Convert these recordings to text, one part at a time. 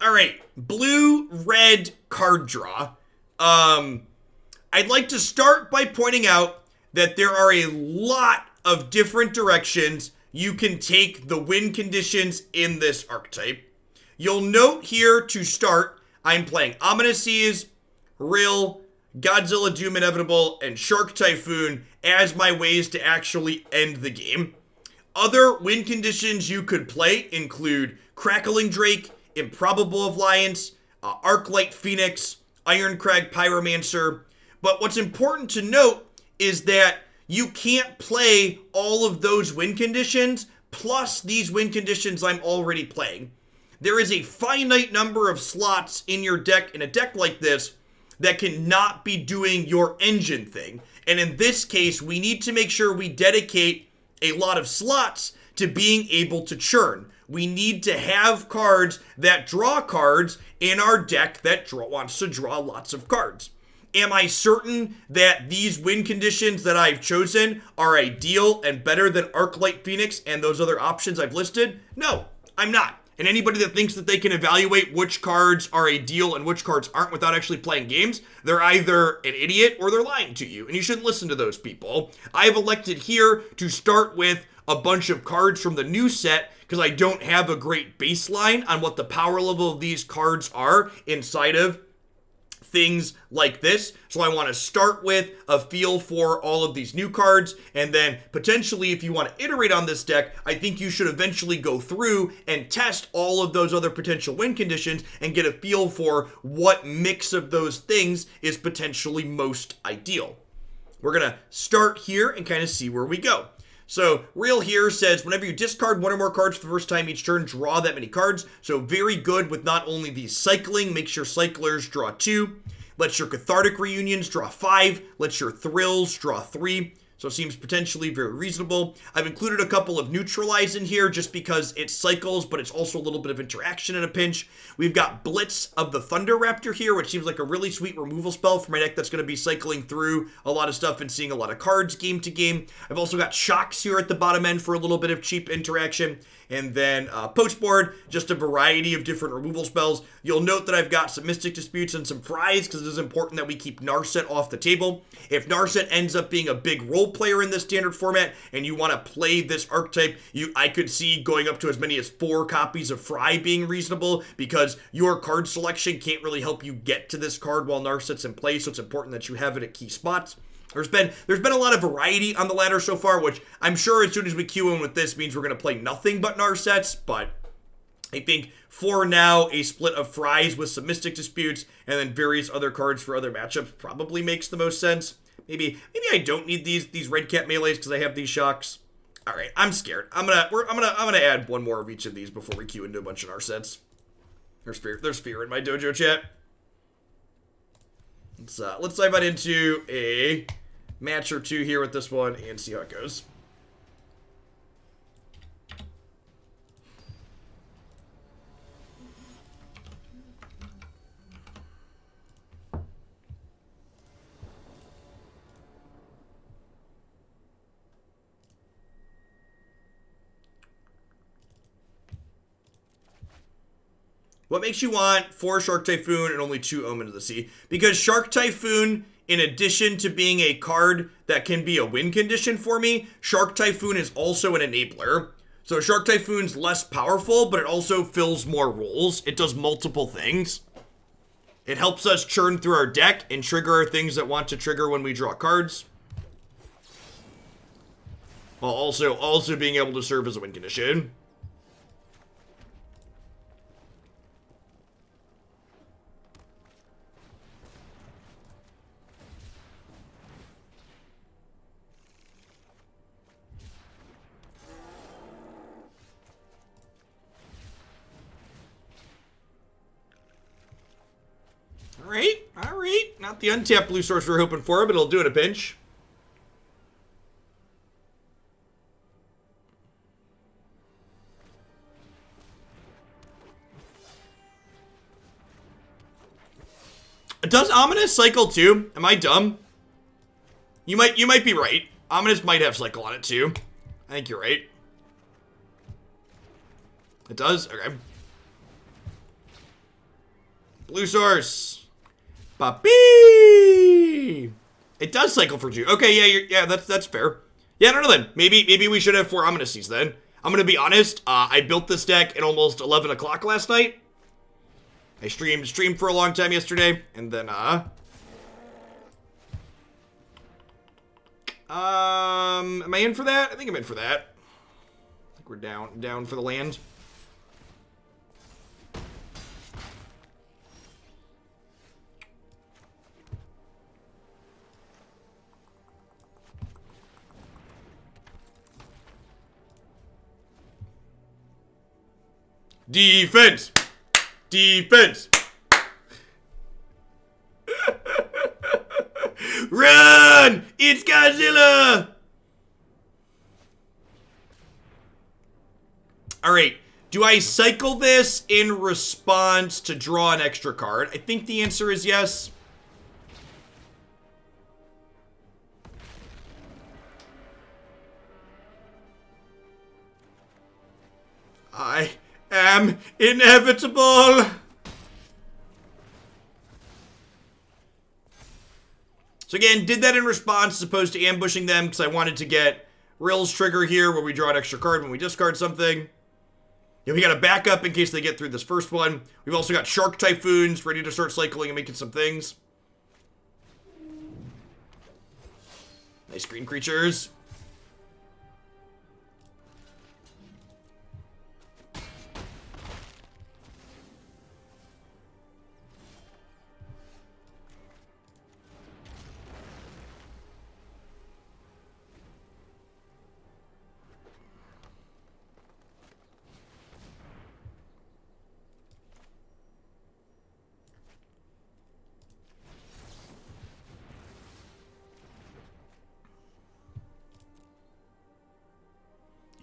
All right, blue-red card draw. I'd like to start by pointing out that there are a lot of different directions you can take the win conditions in this archetype. You'll note here to start, I'm playing Ominous Seas, Rielle, Godzilla Doom Inevitable, and Shark Typhoon as my ways to actually end the game. Other win conditions you could play include Crackling Drake, Improbable Alliance, Arclight Phoenix, Ironcrag Pyromancer. But what's important to note is that you can't play all of those win conditions plus these win conditions I'm already playing. There is a finite number of slots in your deck in a deck like this that cannot be doing your engine thing. And in this case, we need to make sure we dedicate a lot of slots to being able to churn. We need to have cards that draw cards in our deck that wants to draw lots of cards. Am I certain that these win conditions that I've chosen are ideal and better than Arclight Phoenix and those other options I've listed? No, I'm not. And anybody that thinks that they can evaluate which cards are ideal and which cards aren't without actually playing games, they're either an idiot or they're lying to you. And you shouldn't listen to those people. I've elected here to start with a bunch of cards from the new set because I don't have a great baseline on what the power level of these cards are inside of things like this. So I want to start with a feel for all of these new cards, and then potentially if you want to iterate on this deck, I think you should eventually go through and test all of those other potential win conditions and get a feel for what mix of those things is potentially most ideal. We're going to start here and kind of see where we go. So Rielle here says, whenever you discard one or more cards for the first time each turn, draw that many cards. So very good with not only the cycling, makes your cyclers draw 2, lets your Cathartic Reunions draw 5, lets your Thrills draw 3. So it seems potentially very reasonable. I've included a couple of Neutralize in here just because it cycles, but it's also a little bit of interaction in a pinch. We've got Blitz of the Thunder-Raptor here, which seems like a really sweet removal spell for my deck that's going to be cycling through a lot of stuff and seeing a lot of cards game to game. I've also got Shocks here at the bottom end for a little bit of cheap interaction. And then post board, just a variety of different removal spells. You'll note that I've got some Mystic Disputes and some Fries because it is important that we keep Narset off the table. If Narset ends up being a big role player in this standard format and you want to play this archetype, I could see going up to as many as 4 copies of Fry being reasonable because your card selection can't really help you get to this card while Narset's in play, so it's important that you have it at key spots. There's been a lot of variety on the ladder so far, which I'm sure as soon as we queue in with this means we're going to play nothing but Narsets, but I think for now, a split of Fries with some Mystic Disputes and then various other cards for other matchups probably makes the most sense. Maybe I don't need these red cap melees because I have these Shocks. All right, I'm scared. I'm gonna add one more of each of these before we queue into a bunch of Narsets. There's fear in my dojo chat. Let's dive right into a match or two here with this one and see how it goes. What makes you want 4 Shark Typhoon and only 2 Omen of the Sea? Because Shark Typhoon, in addition to being a card that can be a win condition for me, Shark Typhoon is also an enabler. So Shark Typhoon's less powerful, but it also fills more roles. It does multiple things. It helps us churn through our deck and trigger things that want to trigger when we draw cards, while also being able to serve as a win condition. Alright. Not the untapped blue source we're hoping for, but it'll do it a pinch. Does Ominous cycle too? Am I dumb? You might be right. Ominous might have cycle on it too. I think you're right. It does? Okay. Blue source. Papi! It does cycle for June. Okay, yeah, that's fair. Yeah, I don't know then. Maybe we should have 4 Omnises then. I'm gonna be honest, I built this deck at almost 11 o'clock last night. I streamed for a long time yesterday, and then, am I in for that? I think I'm in for that. I think we're down for the land. Defense! Defense! Run! It's Godzilla! Alright, do I cycle this in response to draw an extra card? I think the answer is yes. I am inevitable! So again, did that in response as opposed to ambushing them because I wanted to get Rielle's trigger here where we draw an extra card when we discard something. Yeah, we got a backup in case they get through this first one. We've also got Shark Typhoons ready to start cycling and making some things. Nice green creatures.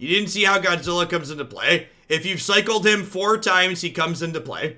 You didn't see how Godzilla comes into play. If you've cycled him 4 times, he comes into play.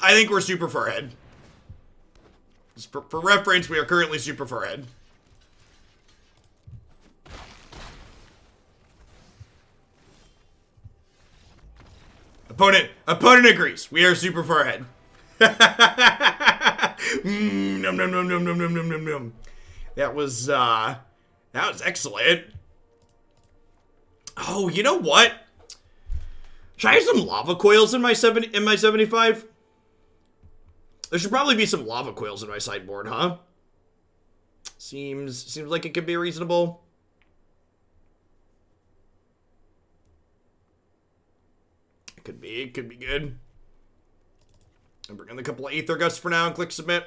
I think we're super far ahead. Just for reference, we are currently super far ahead. Opponent agrees. We are super far ahead. Nom nom nom nom nom nom nom nom nom. That was excellent. Oh, you know what? Should I have some lava coils in my 75? There should probably be some lava coils in my sideboard, huh? Seems like it could be reasonable. It could be good. I'm bringing a couple of Aether Gusts for now and click submit.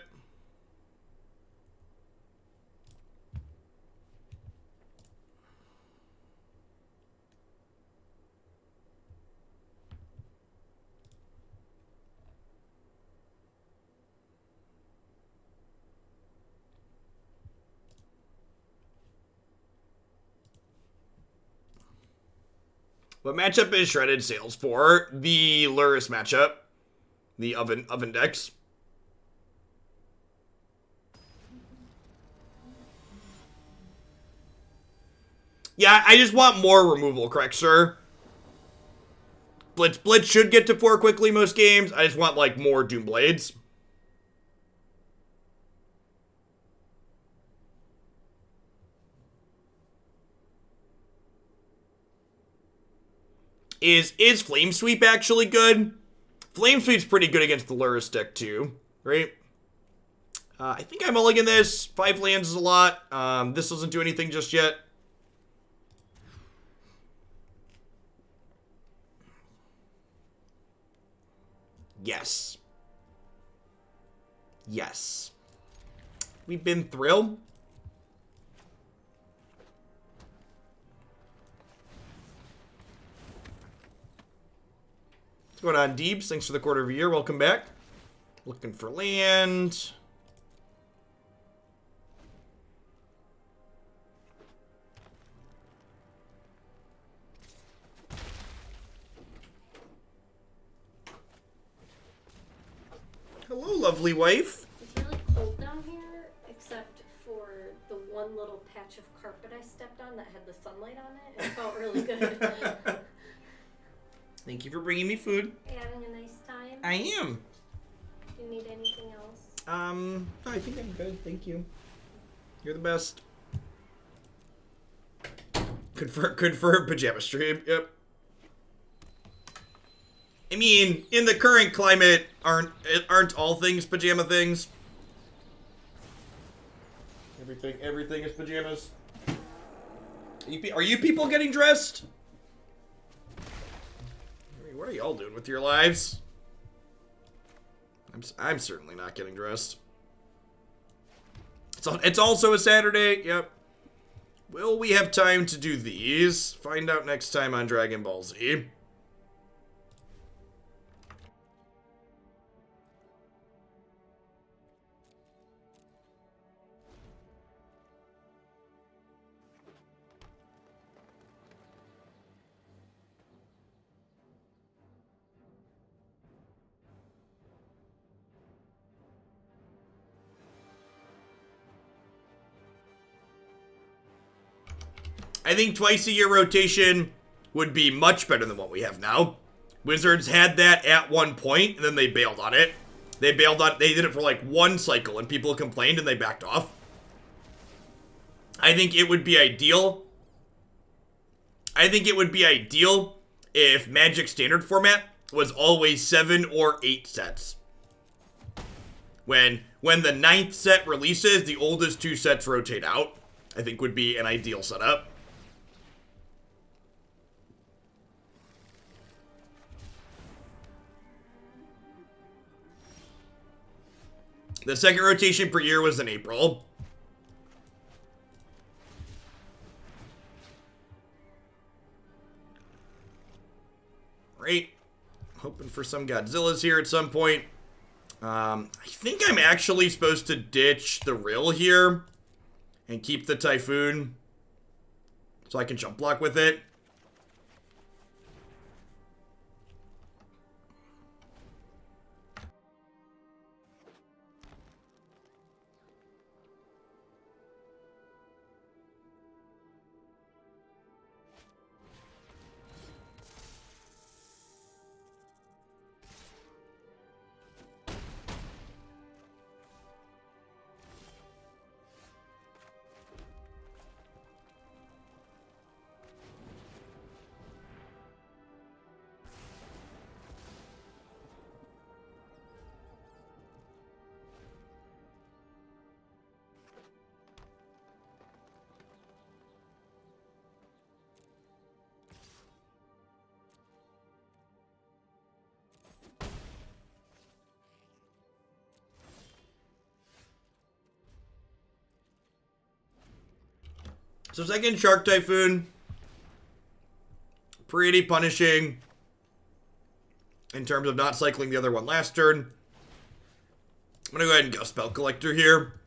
What matchup is Shredded Sails for? The Luris matchup. The oven decks. Yeah, I just want more removal, correct, sir? Blitz should get to 4 quickly most games. I just want, like, more Doomblades. Is Flame Sweep actually good? Flame Sweep's pretty good against the Luris deck too, right? I think I mulligan this. 5 lands is a lot. This doesn't do anything just yet. Yes. Yes. We've been thrilled. going on, Deebs? Thanks for the quarter of a year. Welcome back. Looking for land. Hello, lovely wife. It's really cold down here, except for the one little patch of carpet I stepped on that had the sunlight on it. It felt really good. Thank you for bringing me food. Having a nice time? I am. Do you need anything else? No, I think I'm good. Thank you. You're the best. Confirm pajama stream. Yep. I mean, in the current climate, aren't all things pajama things? Everything is pajamas. Are you people getting dressed? What are y'all doing with your lives? I'm certainly not getting dressed. It's also a Saturday. Yep. Will we have time to do these? Find out next time on Dragon Ball Z. I think twice a year rotation would be much better than what we have now. Wizards had that at one point, and then they bailed on it. They did it for like one cycle, and people complained, and they backed off. I think it would be ideal. I think it would be ideal if Magic Standard format was always 7 or 8 sets. When the 9th set releases, the oldest 2 sets rotate out. I think would be an ideal setup. The second rotation per year was in April. Great. Hoping for some Godzillas here at some point. I think I'm actually supposed to ditch the Rielle here and keep the Typhoon so I can jump block with it. So second Shark Typhoon, pretty punishing in terms of not cycling the other one last turn. I'm going to go ahead and go Spell Collector here.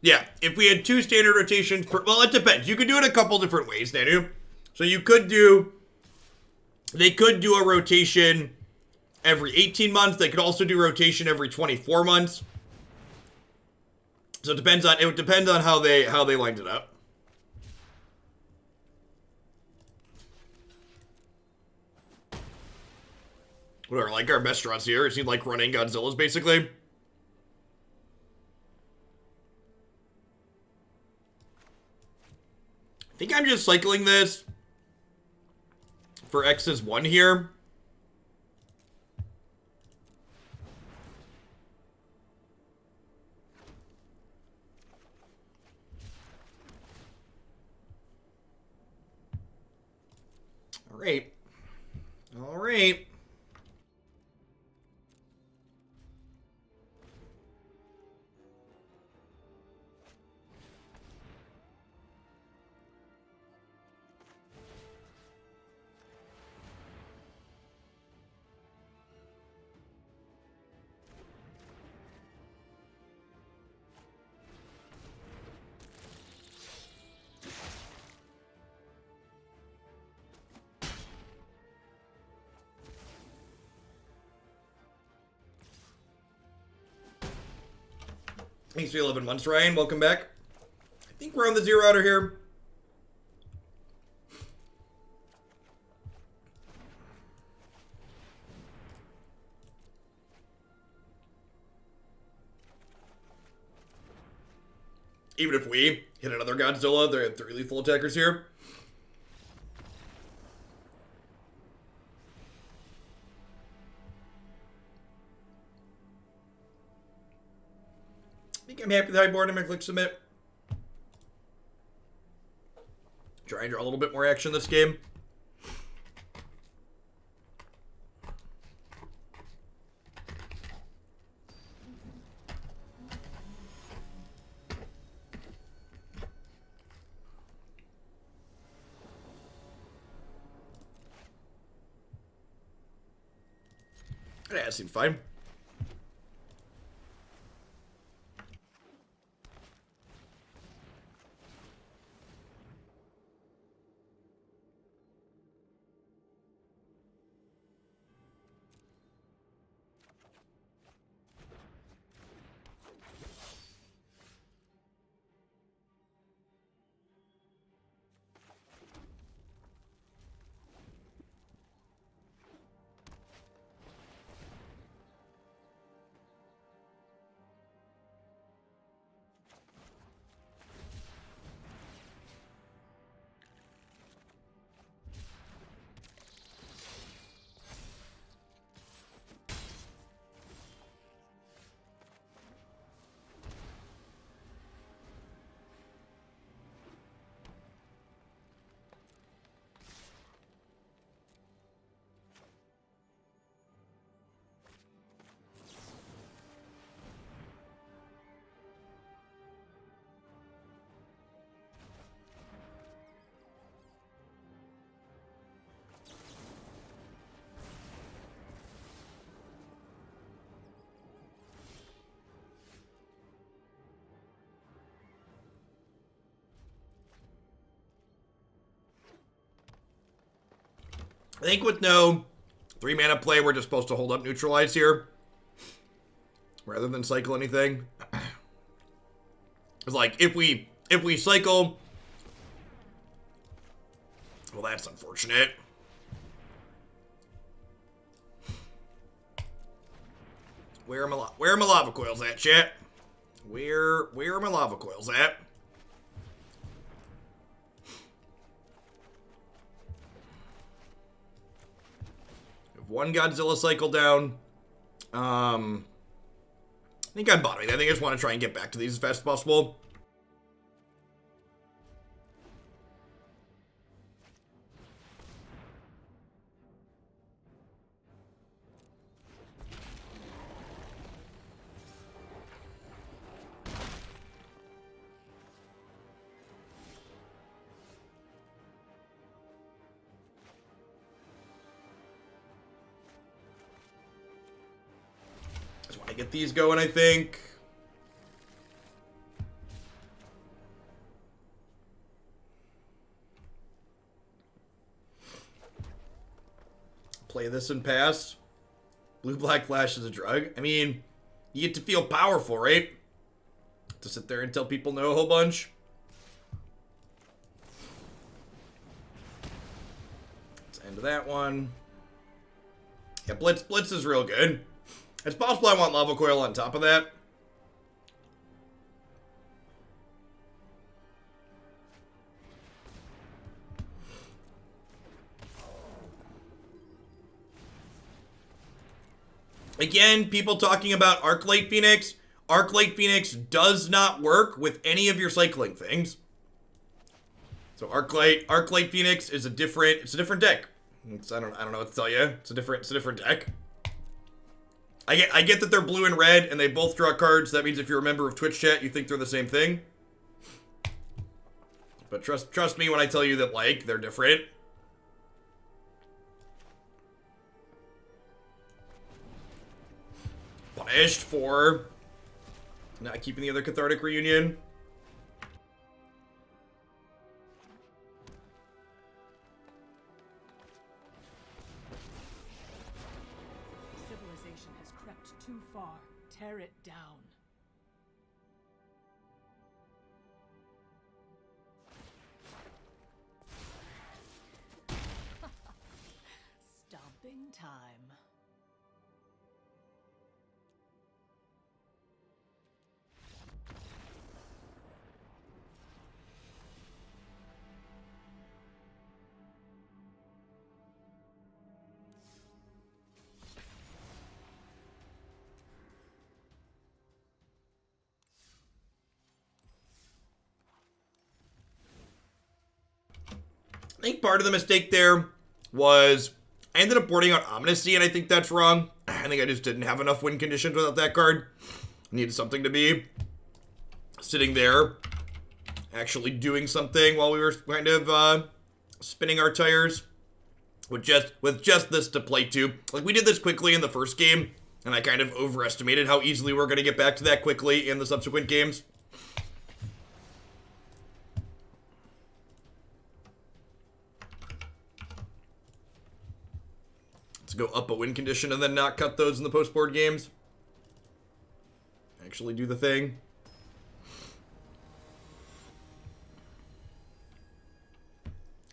Yeah, if we had 2 standard rotations per... Well, it depends. You could do it a couple different ways, Nanu. So you could do... They could do a rotation every 18 months. They could also do rotation every 24 months. So it would depend on how they lined it up. Whatever, like our best draws here. It seemed like running Godzillas, basically. I think I'm just cycling this for X's 1 here. Alright. Alright. Thanks for 11 months, Ryan. Welcome back. I think we're on the zero outer here. Even if we hit another Godzilla, they have 3 lethal attackers here. I think I'm happy that I board him and click submit. Try and draw a little bit more action this game. Yeah, that seems fine. I think with no 3-mana play, we're just supposed to hold up Neutralize here. Rather than cycle anything. It's like, if we cycle... Well, that's unfortunate. Where are my lava coils at, chat? Where are my lava coils at? One Godzilla cycle down. I think I'm bottoming. I think I just want to try and get back to these as fast as possible. I get these going, I think. Play this and pass. Blue-black flash is a drug. I mean, you get to feel powerful, right? To sit there and tell people no a whole bunch. Let's end that one. Yeah, Blitz is real good. It's possible I want Lava Coil on top of that. Again, people talking about Arclight Phoenix. Arclight Phoenix does not work with any of your cycling things. So Arclight Phoenix is a different deck. I don't know what to tell you. It's a different deck. I get that they're blue and red and they both draw cards. That means if you're a member of Twitch chat, you think they're the same thing. But trust me when I tell you that, like, they're different. Punished for not keeping the other Cathartic Reunion. Civilization has crept too far. Tear it down. Sleeping time. I think part of the mistake there was I ended up boarding out Omnisy, and I think that's wrong. I think I just didn't have enough win conditions without that card. I needed something to be sitting there, actually doing something while we were kind of spinning our tires with just this to play to. Like, we did this quickly in the first game, and I kind of overestimated how easily we're going to get back to that quickly in the subsequent games. Let's go up a win condition and then not cut those in the post-board games. Actually do the thing.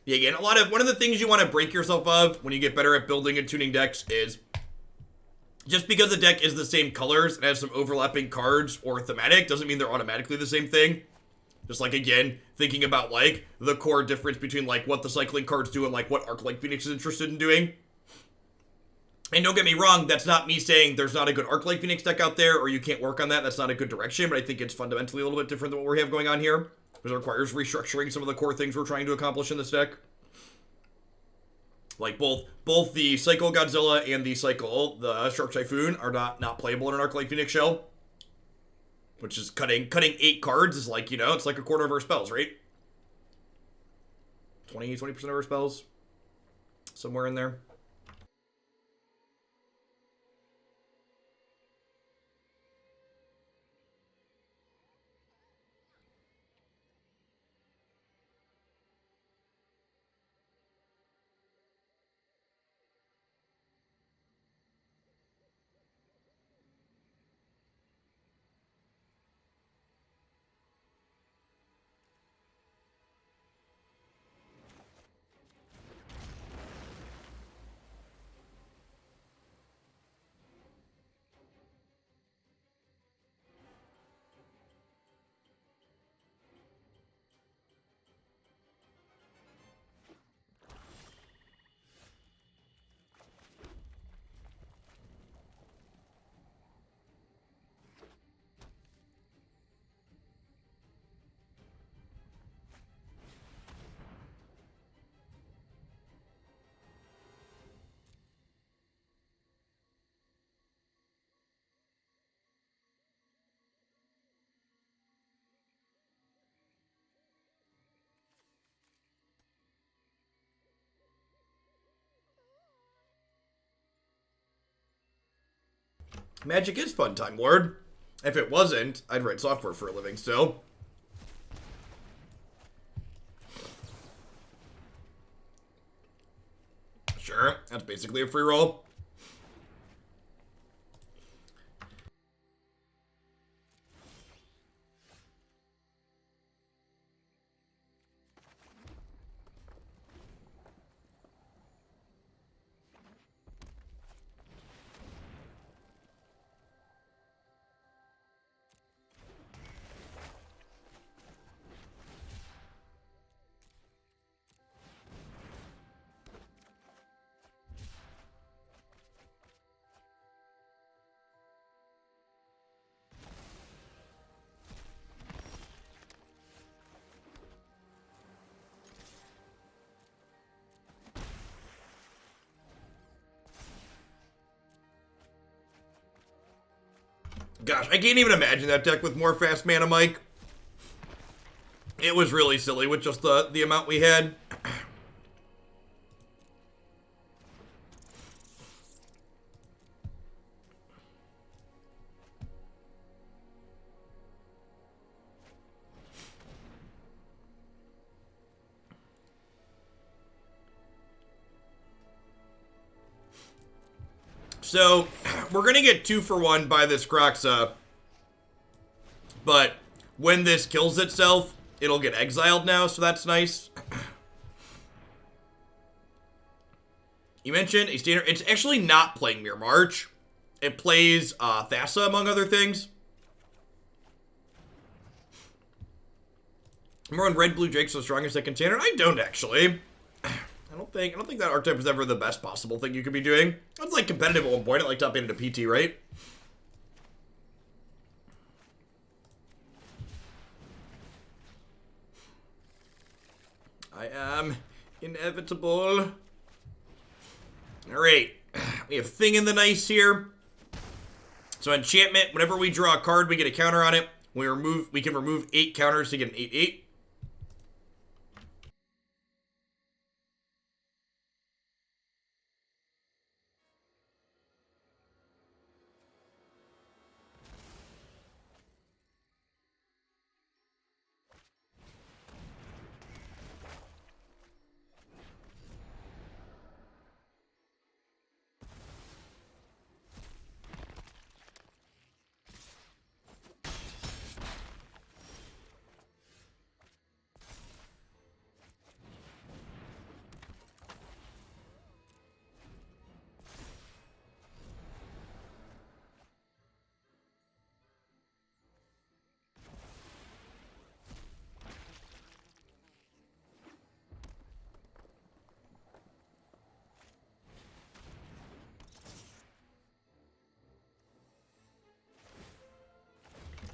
Yeah, again, one of the things you want to break yourself of when you get better at building and tuning decks is just because the deck is the same colors and has some overlapping cards or thematic doesn't mean they're automatically the same thing. Just like, again, thinking about like the core difference between like what the cycling cards do and like what Arc-Light Phoenix is interested in doing. And don't get me wrong, that's not me saying there's not a good Arc-Light Phoenix deck out there or you can't work on that. That's not a good direction, but I think it's fundamentally a little bit different than what we have going on here. Because it requires restructuring some of the core things we're trying to accomplish in this deck. Like both the Cycle Godzilla and the Shark Typhoon are not playable in an Arc-Light Phoenix shell. Which is cutting 8 cards is like, you know, it's like a quarter of our spells, right? 20% of our spells. Somewhere in there. Magic is fun, Time Lord. If it wasn't, I'd write software for a living still. Sure, that's basically a free roll. Gosh, I can't even imagine that deck with more fast mana, Mike. It was really silly with just the amount we had. So, we're going to get 2 for 1 by this Kroxa. But when this kills itself, it'll get exiled now, so that's nice. You mentioned a standard. It's actually not playing Mirror March. It plays Thassa, among other things. Remember when Red Blue Drake's so strong as second standard? I don't actually. I don't think that archetype is ever the best possible thing you could be doing. It's like competitive at one point, at like top 8 into PT, right? I am inevitable. Alright. We have Thing in the Nice here. So enchantment, whenever we draw a card, we get a counter on it. We can remove 8 counters to get an 8/8.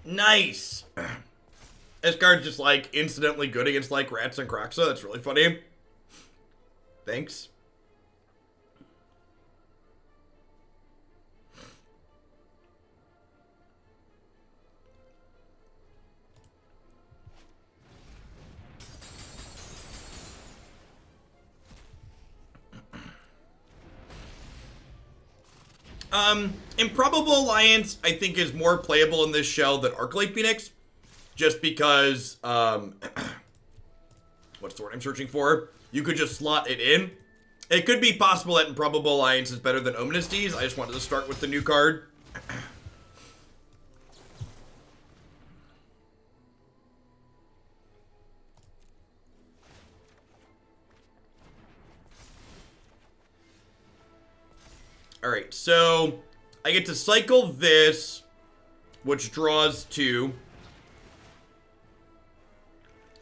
Nice! This card's just, like, incidentally good against, like, Rats and Croxa. That's really funny. Thanks. Improbable Alliance, I think, is more playable in this shell than Arclight Phoenix. Just because, what's the word I'm searching for? You could just slot it in. It could be possible that Improbable Alliance is better than Ominous Deeds. I just wanted to start with the new card. Alright, so I get to cycle this, which draws 2.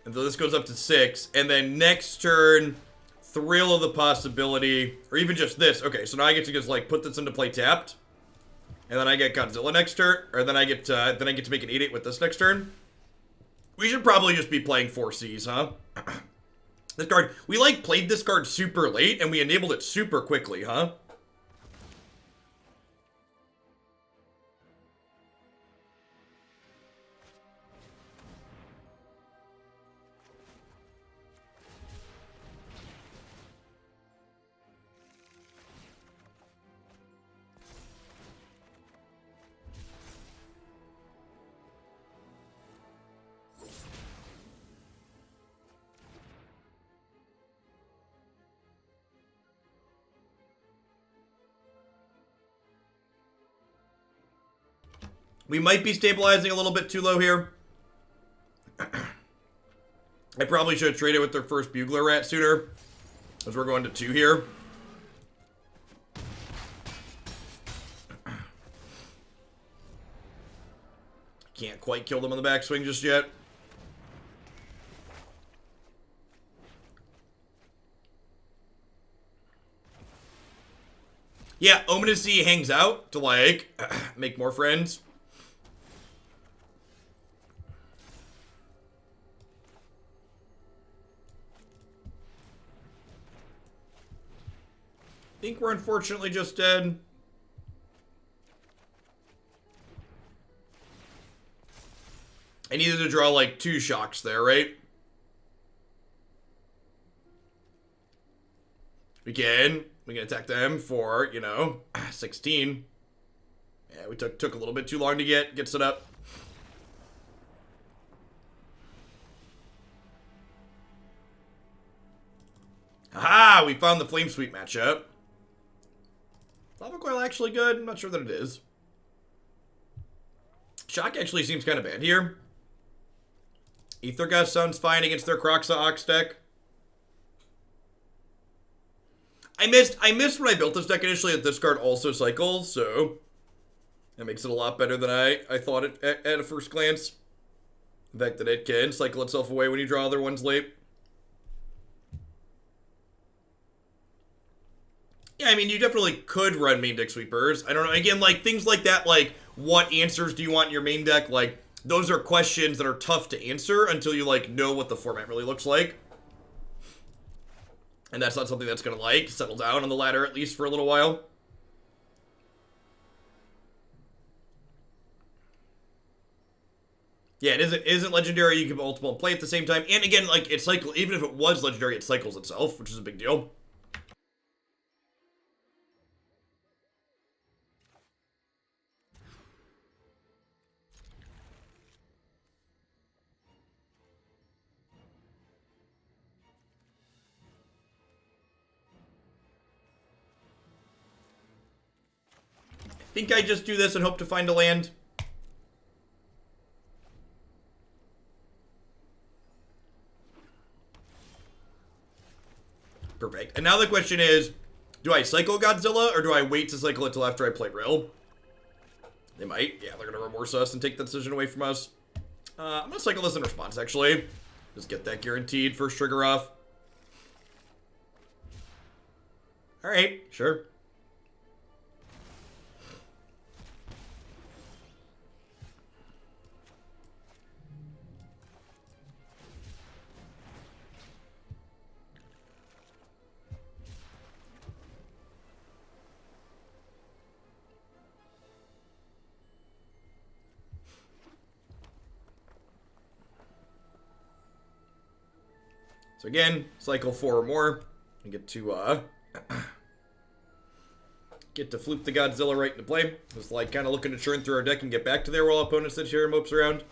And so this goes up to 6. And then next turn, Thrill of the Possibility, or even just this. Okay, so now I get to just, like, put this into play tapped. And then I get Godzilla next turn, or then I get to make an 8/8 with this next turn. We should probably just be playing 4Cs, huh? This card, we, like, played this card super late, and we enabled it super quickly, huh? We might be stabilizing a little bit too low here. I probably should have traded with their first Bugler Rat sooner, as we're going to 2 here. Can't quite kill them on the backswing just yet. Yeah, Ominous Sea hangs out to, like, make more friends. I think we're unfortunately just dead. I needed to draw like 2 shocks there, right? We can attack them for, you know, 16. Yeah, we took a little bit too long to get set up. Aha! We found the Flame Sweep matchup. Lava Coil actually good? I'm not sure that it is. Shock actually seems kind of bad here. Aether Gust sounds fine against their Croxa Ox deck. I missed when I built this deck initially that this card also cycles, so that makes it a lot better than I thought it at a first glance. The fact that it can cycle itself away when you draw other ones late. Yeah, I mean, you definitely could run main deck sweepers. I don't know. Again, like, things like that, like, what answers do you want in your main deck? Like, those are questions that are tough to answer until you, like, know what the format really looks like. And that's not something that's going to, like, settle down on the ladder, at least for a little while. Yeah, it isn't legendary. You can multiple play at the same time. And again, like, it cycles, even if it was legendary, it cycles itself, which is a big deal. I think I just do this and hope to find a land. Perfect. And now the question is, do I cycle Godzilla or do I wait to cycle it till after I play Rielle? They might. Yeah, they're going to remorse us and take the decision away from us. I'm going to cycle this in response, actually. Just get that guaranteed first trigger off. Alright, sure. So again, cycle 4 or more, and get to flip the Godzilla right into play. Just like kind of looking to churn through our deck and get back to there while opponents sit here and mopes around.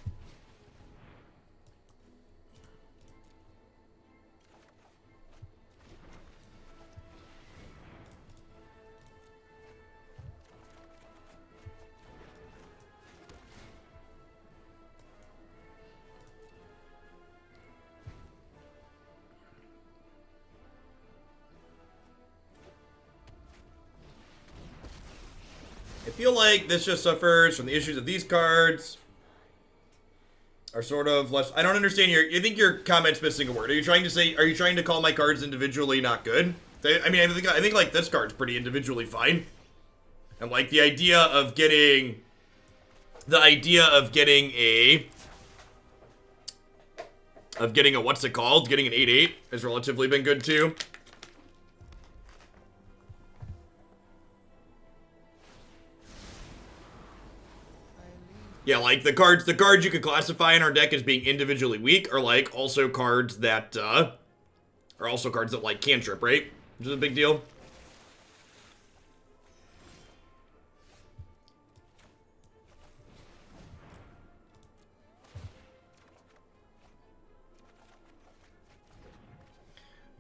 I feel like this just suffers from the issues of these cards are sort of less. I don't understand you think your comment's missing a word. Are you trying to call my cards individually not good? I think like this card's pretty individually fine. And like the idea of getting a what's it called? Getting an 8/8 has relatively been good too. Yeah, like the cards you could classify in our deck as being individually weak are like also cards that like cantrip, right? Which is a big deal.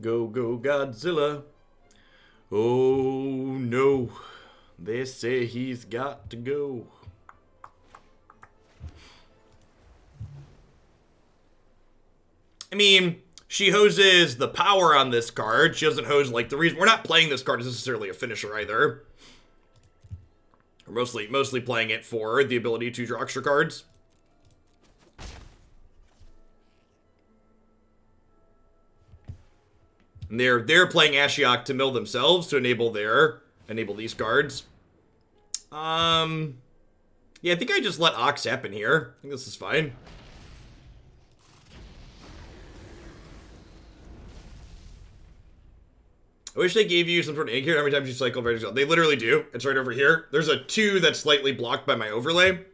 Go, go, Godzilla. Oh, no. They say he's got to go. I mean, she hoses the power on this card. She doesn't hose, like, the reason... We're not playing this card as necessarily a finisher, either. We're mostly playing it for the ability to draw extra cards. And they're playing Ashiok to mill themselves to enable these cards. Yeah, I think I just let Ox happen here. I think this is fine. I wish they gave you some sort of egg here every time you cycle very well. They literally do. It's right over here. There's a 2 that's slightly blocked by my overlay.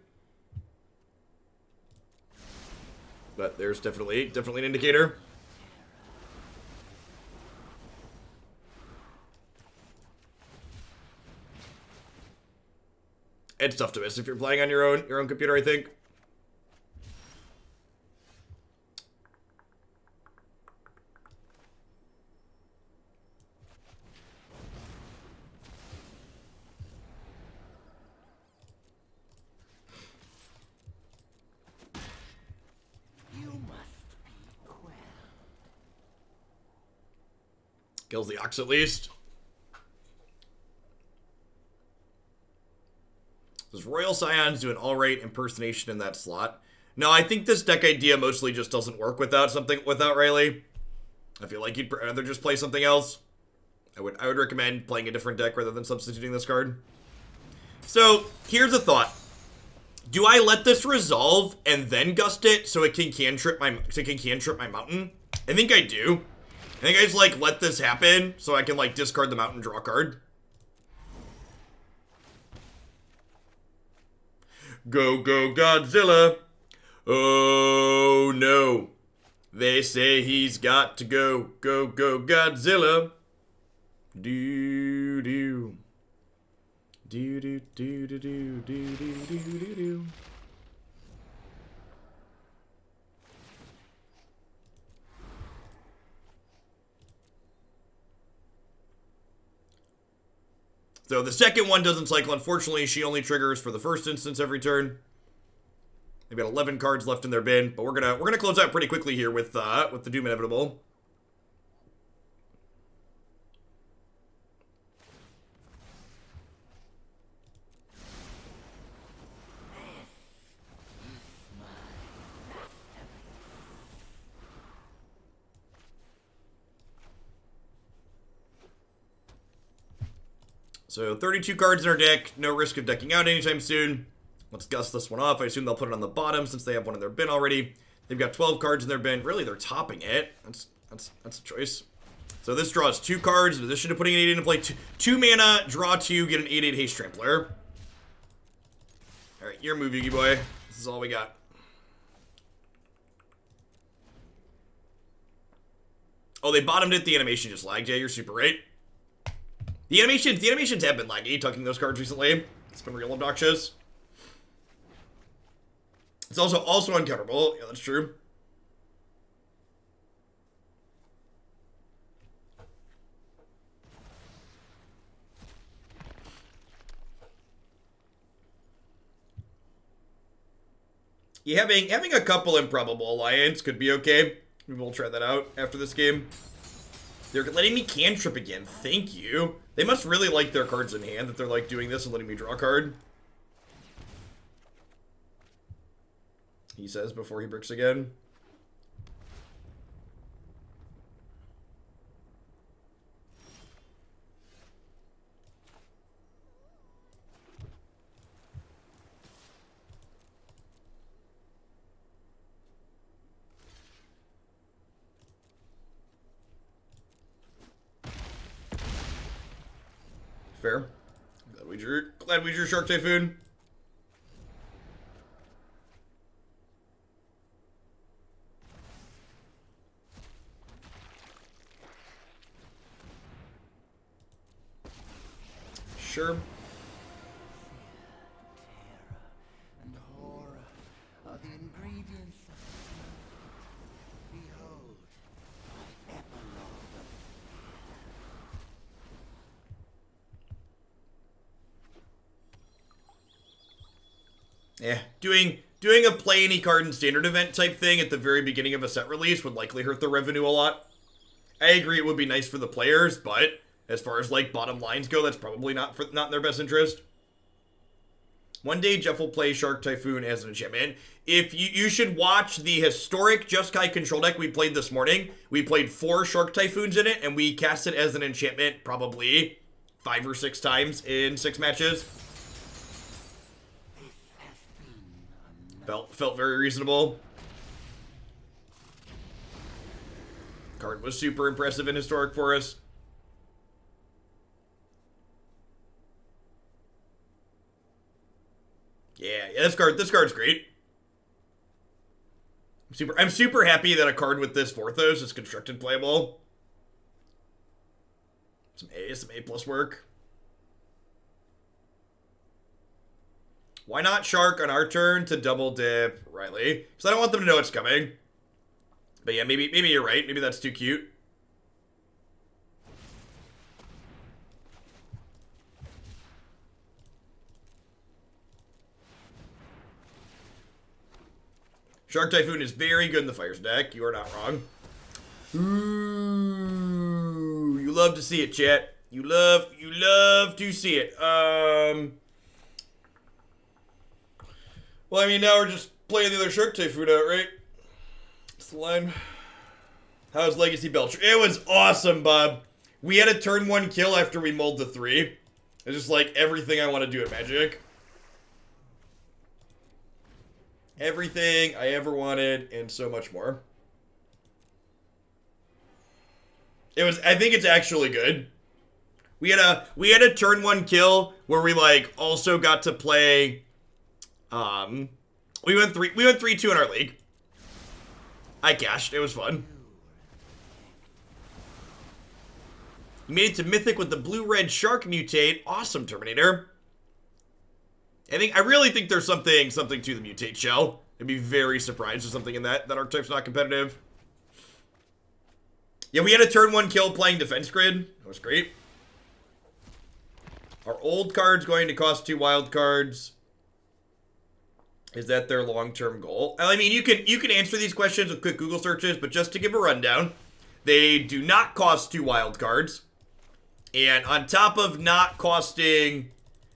But there's definitely an indicator. It's tough to miss if you're playing on your own computer, I think. Kills the Ox at least. Royal Scions do an alright impersonation in that slot. No, I think this deck idea mostly just doesn't work without Rielle. I feel like you'd rather just play something else. I would recommend playing a different deck rather than substituting this card. So, here's a thought. Do I let this resolve and then gust it so it can cantrip my mountain? I think I do. I think I just like let this happen so I can like discard the mountain, draw a card. Go, go, Godzilla. Oh no. They say he's got to go. Go, go, Godzilla. Do, do. Do, do, do, do, do, do, do, do, do. So the second one doesn't cycle. Unfortunately, she only triggers for the first instance every turn. They've got 11 cards left in their bin, but we're gonna close out pretty quickly here with the Doom Inevitable. So 32 cards in our deck, no risk of decking out anytime soon. Let's gust this one off. I assume they'll put it on the bottom since they have one in their bin already. They've got 12 cards in their bin. Really, they're topping it. That's a choice. So this draws 2 cards in addition to putting an 8 into play. 2 mana, draw 2, get an 8/8 Haste Trampler. Alright, your move, Yugi boy. This is all we got. Oh, they bottomed it. The animation just lagged. Yeah, you're super right. The animations have been laggy, tucking those cards recently. It's been real obnoxious. It's also uncounterable. Yeah, that's true. Yeah, having a couple Improbable Alliance could be okay. Maybe we'll try that out after this game. They're letting me cantrip again. Thank you. They must really like their cards in hand that they're like doing this and letting me draw a card. He says before he bricks again. Fair. Glad we drew Shark Typhoon. Sure. And horror are the ingredients of behold my epilogue. Yeah, doing a play any card in standard event type thing at the very beginning of a set release would likely hurt the revenue a lot. I agree it would be nice for the players, but as far as like bottom lines go, that's probably not in their best interest. One day Jeff will play Shark Typhoon as an enchantment. If you should watch the historic Jeskai control deck we played this morning. We played 4 Shark Typhoons in it, and we cast it as an enchantment probably 5 or 6 times in 6 matches. Felt very reasonable. Card was super impressive and historic for us. Yeah, this card's great. I'm super happy that a card with this Vorthos is constructed playable. Some A plus work. Why not Shark on our turn to double dip Rielle? Because I don't want them to know it's coming. But yeah, maybe you're right. Maybe that's too cute. Shark Typhoon is very good in the Fires deck. You are not wrong. Ooh, you love to see it, chat. You love to see it. Well, I mean, now we're just playing the other Shark Typhoon out, right? It's the line. How's Legacy Belcher? It was awesome, Bob. We had a turn 1 kill after we mulled the 3. It's just like everything I want to do at Magic. Everything I ever wanted and so much more. I think it's actually good. We had a turn 1 kill where we like also got to play we went 3-2 in our league. I cashed. It was fun. You made it to Mythic with the blue-red shark mutate. Awesome, Terminator. I really think there's something to the mutate shell. I'd be very surprised if something in that archetype's not competitive. Yeah, we had a turn 1 kill playing Defense Grid. That was great. Are old cards going to cost 2 wild cards? Is that their long-term goal? I mean, you can answer these questions with quick Google searches, but just to give a rundown, they do not cost 2 wild cards. And on top of not costing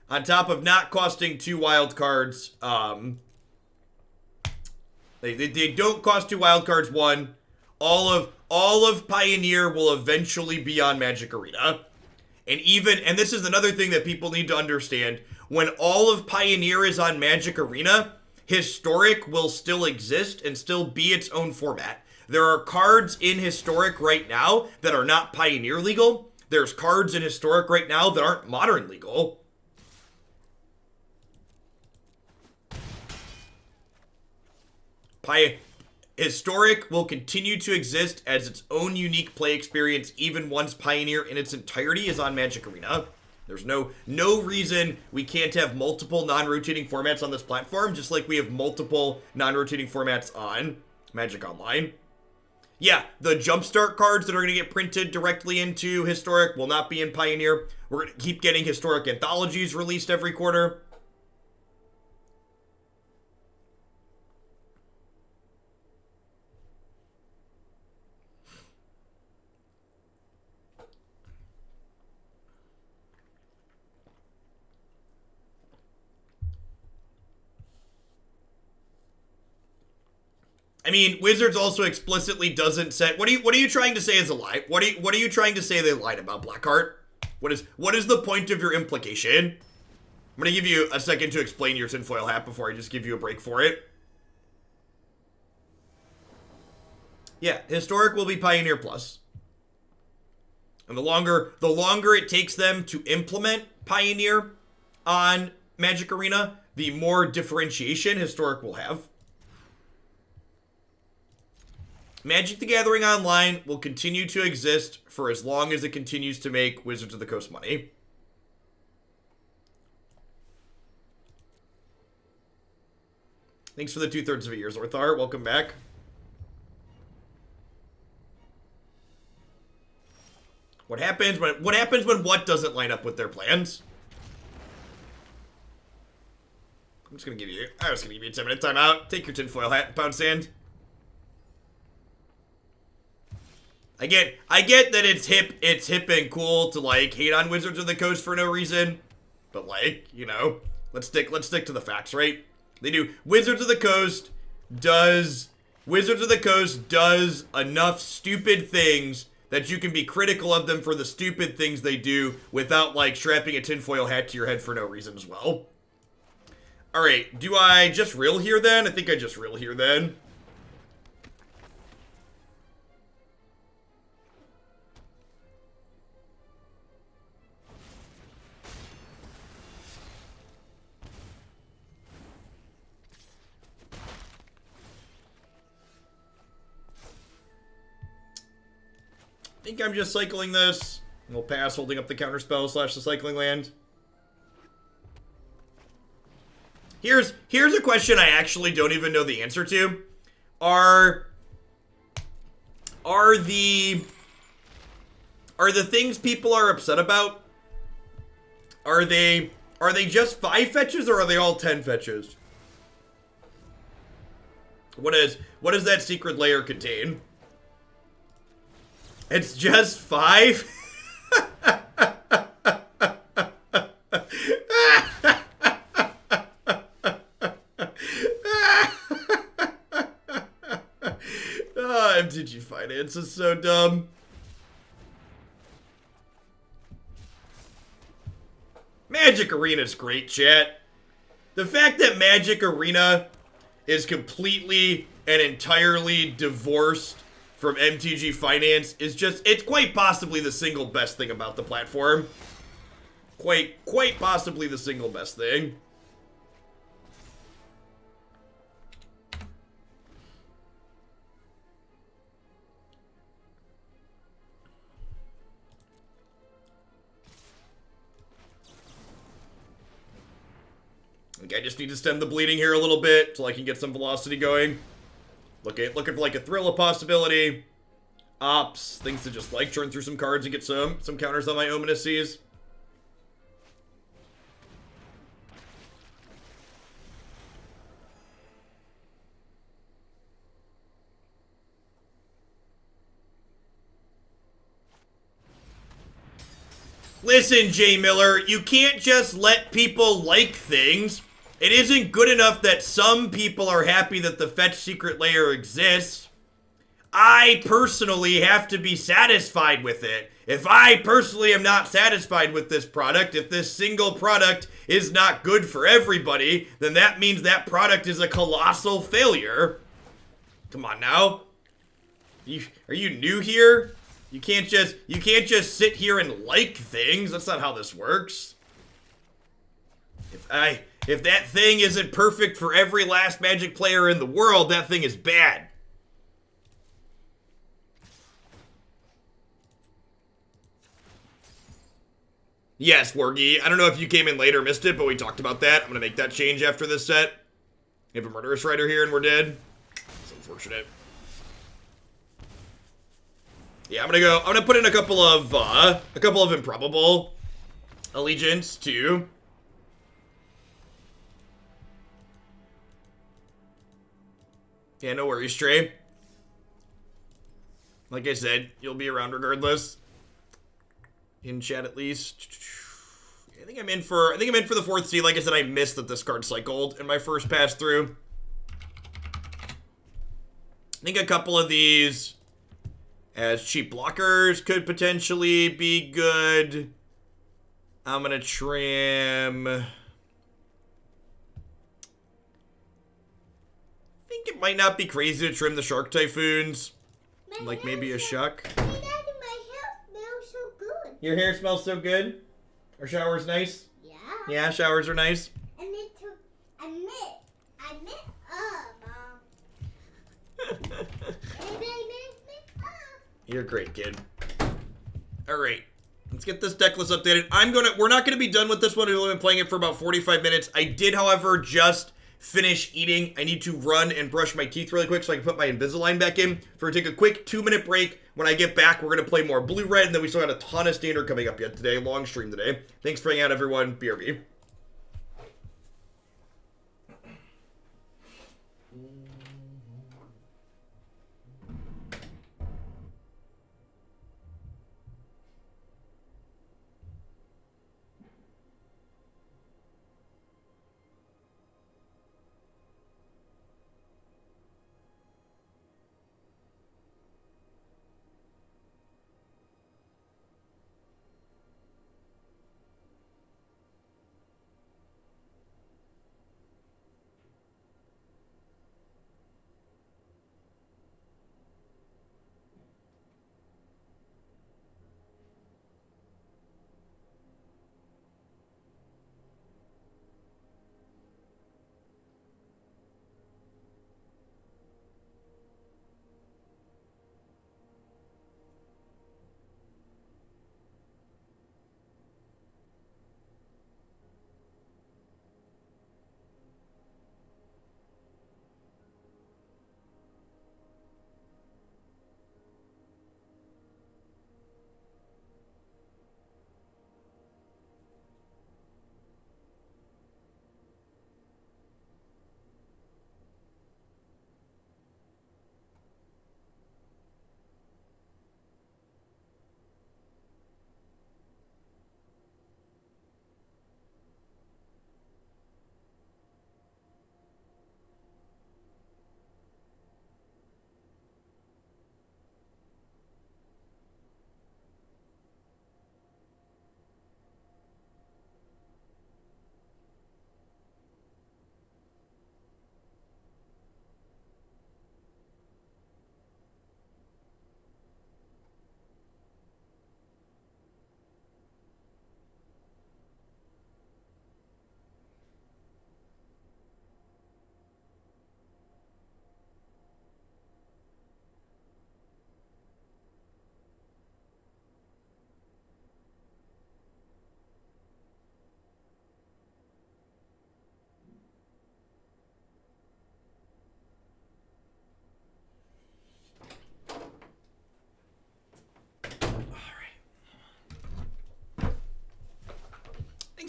2 wild cards, they don't cost 2 wild cards. One, all of Pioneer will eventually be on Magic Arena. And this is another thing that people need to understand, when all of Pioneer is on Magic Arena, Historic will still exist and still be its own format. There are cards in Historic right now that are not Pioneer legal. There's cards in Historic right now that aren't Modern legal. Historic will continue to exist as its own unique play experience even once Pioneer in its entirety is on Magic Arena. There's no reason we can't have multiple non-rotating formats on this platform, just like we have multiple non-rotating formats on Magic Online. Yeah, the Jumpstart cards that are going to get printed directly into Historic will not be in Pioneer. We're going to keep getting Historic anthologies released every quarter. I mean, Wizards also explicitly doesn't say. What are you trying to say is a lie? What are you trying to say they lied about, Blackheart? What is the point of your implication? I'm gonna give you a second to explain your tinfoil hat before I just give you a break for it. Yeah, Historic will be Pioneer Plus. And the longer it takes them to implement Pioneer on Magic Arena, the more differentiation Historic will have. Magic the Gathering Online will continue to exist for as long as it continues to make Wizards of the Coast money. Thanks for the 2/3 of a year, Zorthar. Welcome back. What happens when what doesn't line up with their plans? I was gonna give you a 10-minute timeout. Take your tinfoil hat, pound sand. I get that it's hip and cool to like hate on Wizards of the Coast for no reason, but like, you know, let's stick to the facts, right? Wizards of the Coast does enough stupid things that you can be critical of them for the stupid things they do without like strapping a tinfoil hat to your head for no reason as well. All right, do I just rill here then? I think I just rill here then. I think I'm just cycling this. We'll pass holding up the counterspell / the cycling land. Here's a question I actually don't even know the answer to. Are the things people are upset about, are they just 5 fetches or are they all 10 fetches? What does that secret layer contain? It's just 5? MTG Finance is so dumb. Magic Arena's great, chat. The fact that Magic Arena is completely and entirely divorced from MTG Finance is just, it's quite possibly the single best thing about the platform. Quite possibly the single best thing. I just need to stem the bleeding here a little bit so I can get some velocity going. Looking for like a Thrilla possibility. Ops, things to just like churn through some cards and get some counters on my Ominous Seas. Listen, Jay Miller, you can't just let people like things. It isn't good enough that some people are happy that the Fetch Secret Layer exists. I personally have to be satisfied with it. If I personally am not satisfied with this product, if this single product is not good for everybody, then that means that product is a colossal failure. Come on now. Are you new here? You can't just sit here and like things. That's not how this works. If that thing isn't perfect for every last Magic player in the world, that thing is bad. Yes, Wargy. I don't know if you came in late or missed it, but we talked about that. I'm gonna make that change after this set. We have a Murderous Rider here and we're dead. It's unfortunate. Yeah, I'm gonna put in a couple of Improbable Allegiance too. Yeah, no worries, Trey. Like I said, you'll be around regardless. In chat at least. I think I'm in for the 4th seed. Like I said, I missed that this card cycled in my first pass through. I think a couple of these as cheap blockers could potentially be good. I'm gonna trim. I think it might not be crazy to trim the Shark Typhoons. Like maybe a Shuck. Hey, Daddy, my hair smells so good. Your hair smells so good? Our shower's nice? Yeah. Yeah, showers are nice. And it took a minute. You're great, kid. Alright. Let's get this deck list updated. We're not gonna be done with this one. We've only been playing it for about 45 minutes. I did, however, just finish eating. I need to run and brush my teeth really quick so I can put my Invisalign back in. So we're gonna take a quick 2-minute break. When I get back, we're gonna play more Blue-Red, and then we still got a ton of Standard coming up yet today. Long stream today. Thanks for hanging out, everyone. BRB.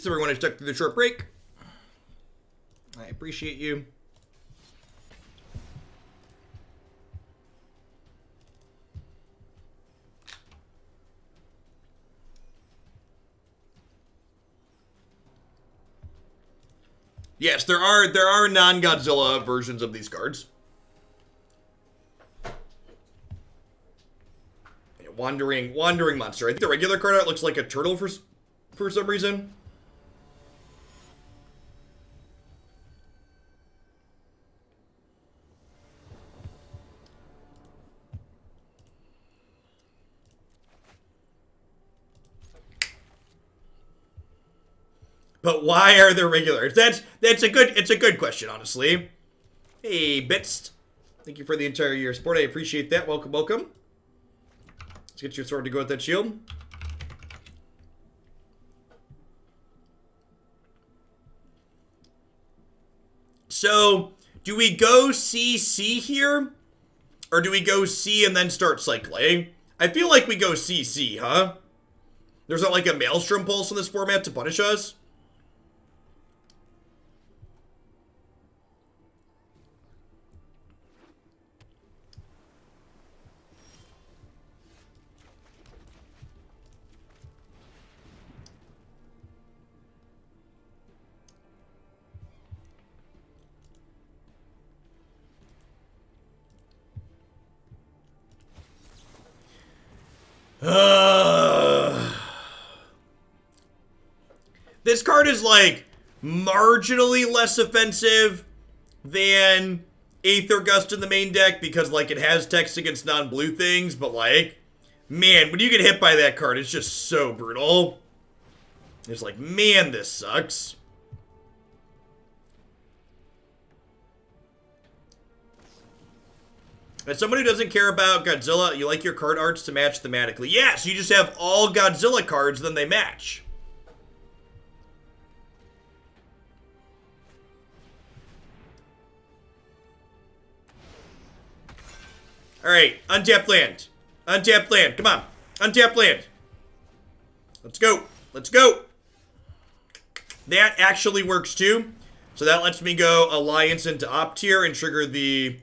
Thanks everyone who stuck through the short break. I appreciate you. Yes, there are non-Godzilla versions of these cards. Yeah, wandering monster. I think the regular card art looks like a turtle for some reason. But why are there regulars? It's a good question, honestly. Hey, Bits. Thank you for the entire year support. I appreciate that. Welcome, welcome. Let's get your sword to go with that shield. So, do we go CC here? Or do we go C and then start cycling? I feel like we go CC, huh? There's not like a Maelstrom Pulse in this format to punish us? This card is like marginally less offensive than Aether Gust in the main deck because like it has text against non-blue things, but like, man, when you get hit by that card, it's just so brutal. It's like, man, this sucks. As someone who doesn't care about Godzilla, you like your card arts to match thematically. Yes, you just have all Godzilla cards, then they match. Alright, untapped land. Untapped land, come on. Untapped land. Let's go. Let's go. That actually works too. So that lets me go Alliance into Op tier and trigger the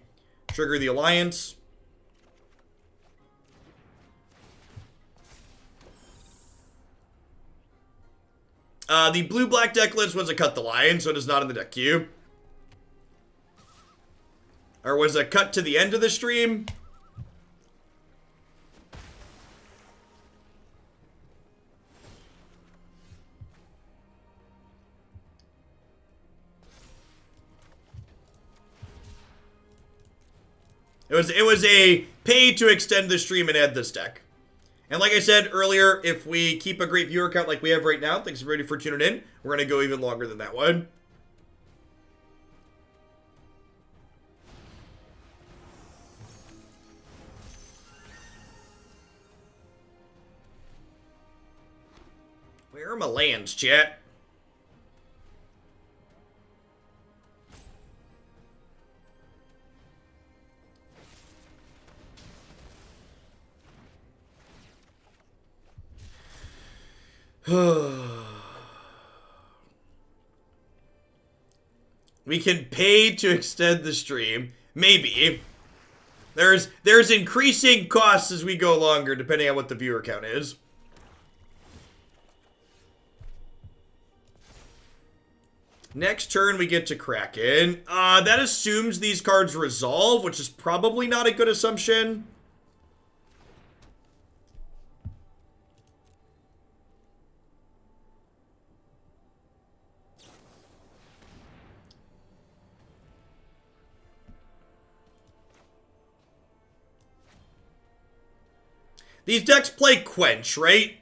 Alliance. The blue-black deck list was a cut the lion, so it is not in the deck queue. Or was a cut to the end of the stream. It was a pay to extend the stream and add this deck. And like I said earlier, if we keep a great viewer count like we have right now, thanks everybody for tuning in. We're going to go even longer than that one. Where are my lands, chat? We can pay to extend the stream. Maybe. There's increasing costs as we go longer, depending on what the viewer count is. Next turn, we get to Kraken. That assumes these cards resolve, which is probably not a good assumption. These decks play Quench, right?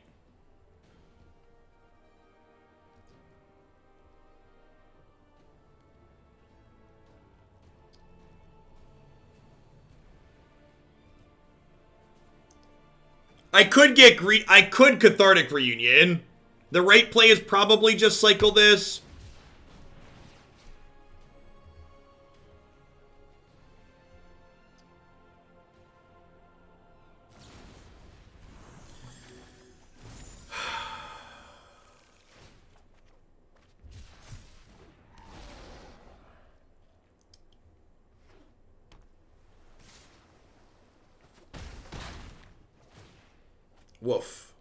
I could Cathartic Reunion. The right play is probably just cycle this. Woof.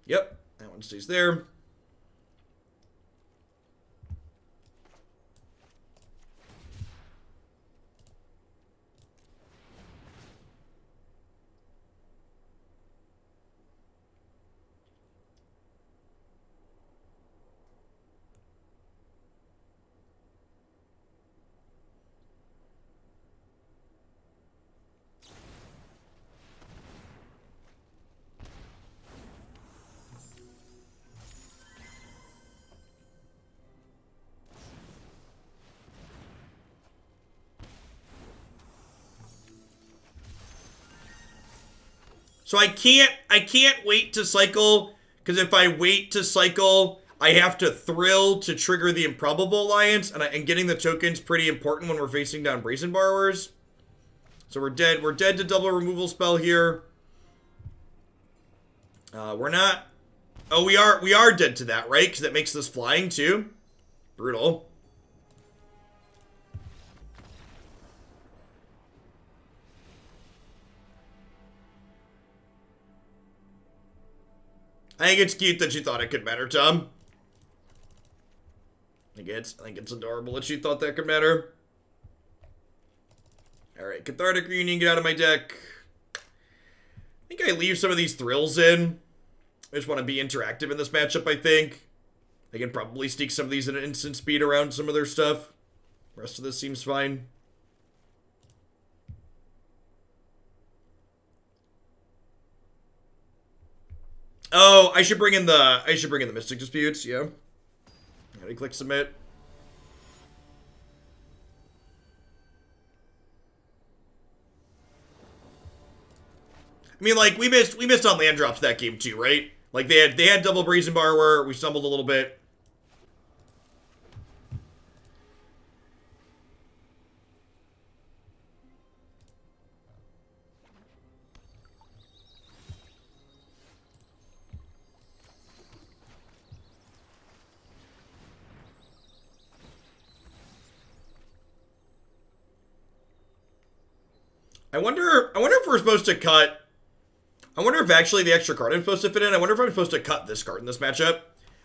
Yep, that one stays there. So I can't wait to cycle, because if I wait to cycle, I have to thrill to trigger the Improbable Alliance, and getting the token's pretty important when we're facing down Brazen Borrowers. So we're dead to double removal spell here. We're not. Oh, we are dead to that, right? Because that makes this flying too. Brutal. I think it's cute that she thought it could matter, Tom. I think it's adorable that she thought that could matter. Alright, Cathartic Reunion, get out of my deck. I think I leave some of these thrills in. I just want to be interactive in this matchup, I think. I can probably sneak some of these at an instant speed around some of their stuff. The rest of this seems fine. Oh, I should bring in the Mystic Disputes, yeah. Gotta click submit. I mean, like, we missed on land drops that game too, right? Like, they had double Brazen Borrower, we stumbled a little bit. I wonder if we're supposed to cut. I wonder if actually the extra card I'm supposed to fit in. I wonder if I'm supposed to cut this card in this matchup.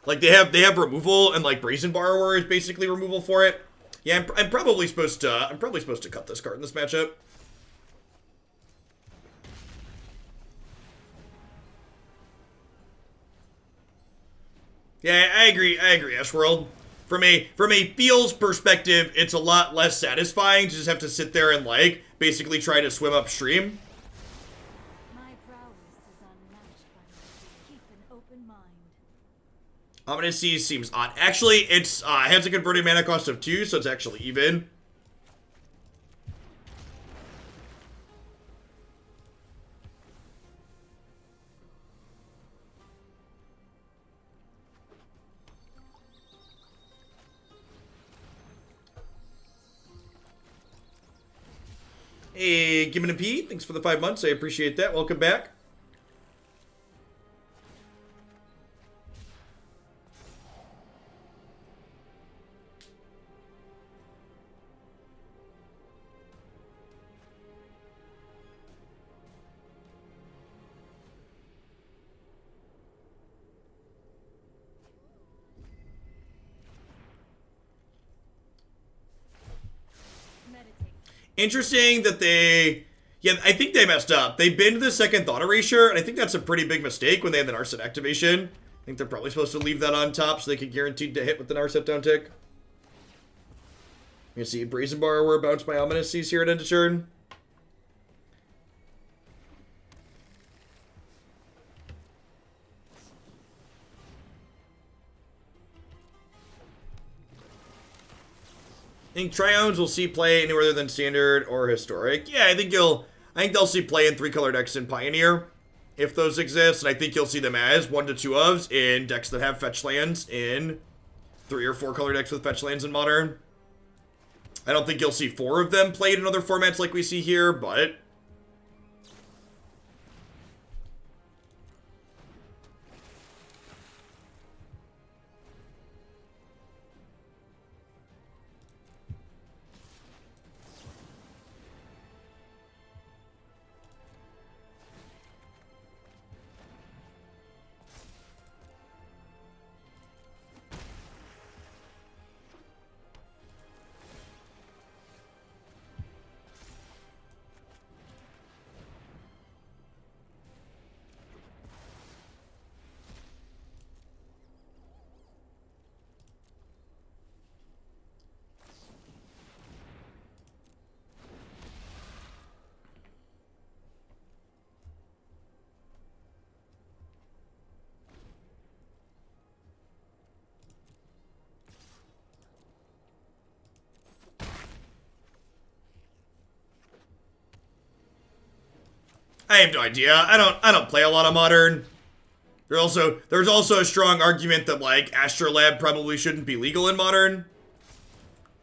Like they have removal, and like Brazen Borrower is basically removal for it. Yeah, I'm probably supposed to cut this card in this matchup. Yeah, I agree, Ashworld. From a feels perspective, it's a lot less satisfying to just have to sit there and like basically try to swim upstream. My prowess is unmatched by me. Keep an open mind. Ominous Seas seems odd. Actually, it's has a converted mana cost of 2, so it's actually even. Hey, Gibbon and P, thanks for the 5 months. I appreciate that. Welcome back. Interesting that yeah, I think they messed up. They binned the second Thought Erasure, and I think that's a pretty big mistake when they had the Narset activation. I think they're probably supposed to leave that on top so they can guaranteed to hit with the Narset down tick. You see Brazen Borrower bounce by Ominous Seas here at end of turn. I think Triomes will see play anywhere other than Standard or Historic. Yeah, I think they'll see play in 3-color decks in Pioneer, if those exist, and I think you'll see them as 1 to 2 ofs in decks that have fetch lands in 3 or 4 color decks with fetch lands in Modern. I don't think you'll see 4 of them played in other formats like we see here, but... I have no idea. I don't play a lot of Modern. There's also a strong argument that like Astrolab probably shouldn't be legal in Modern.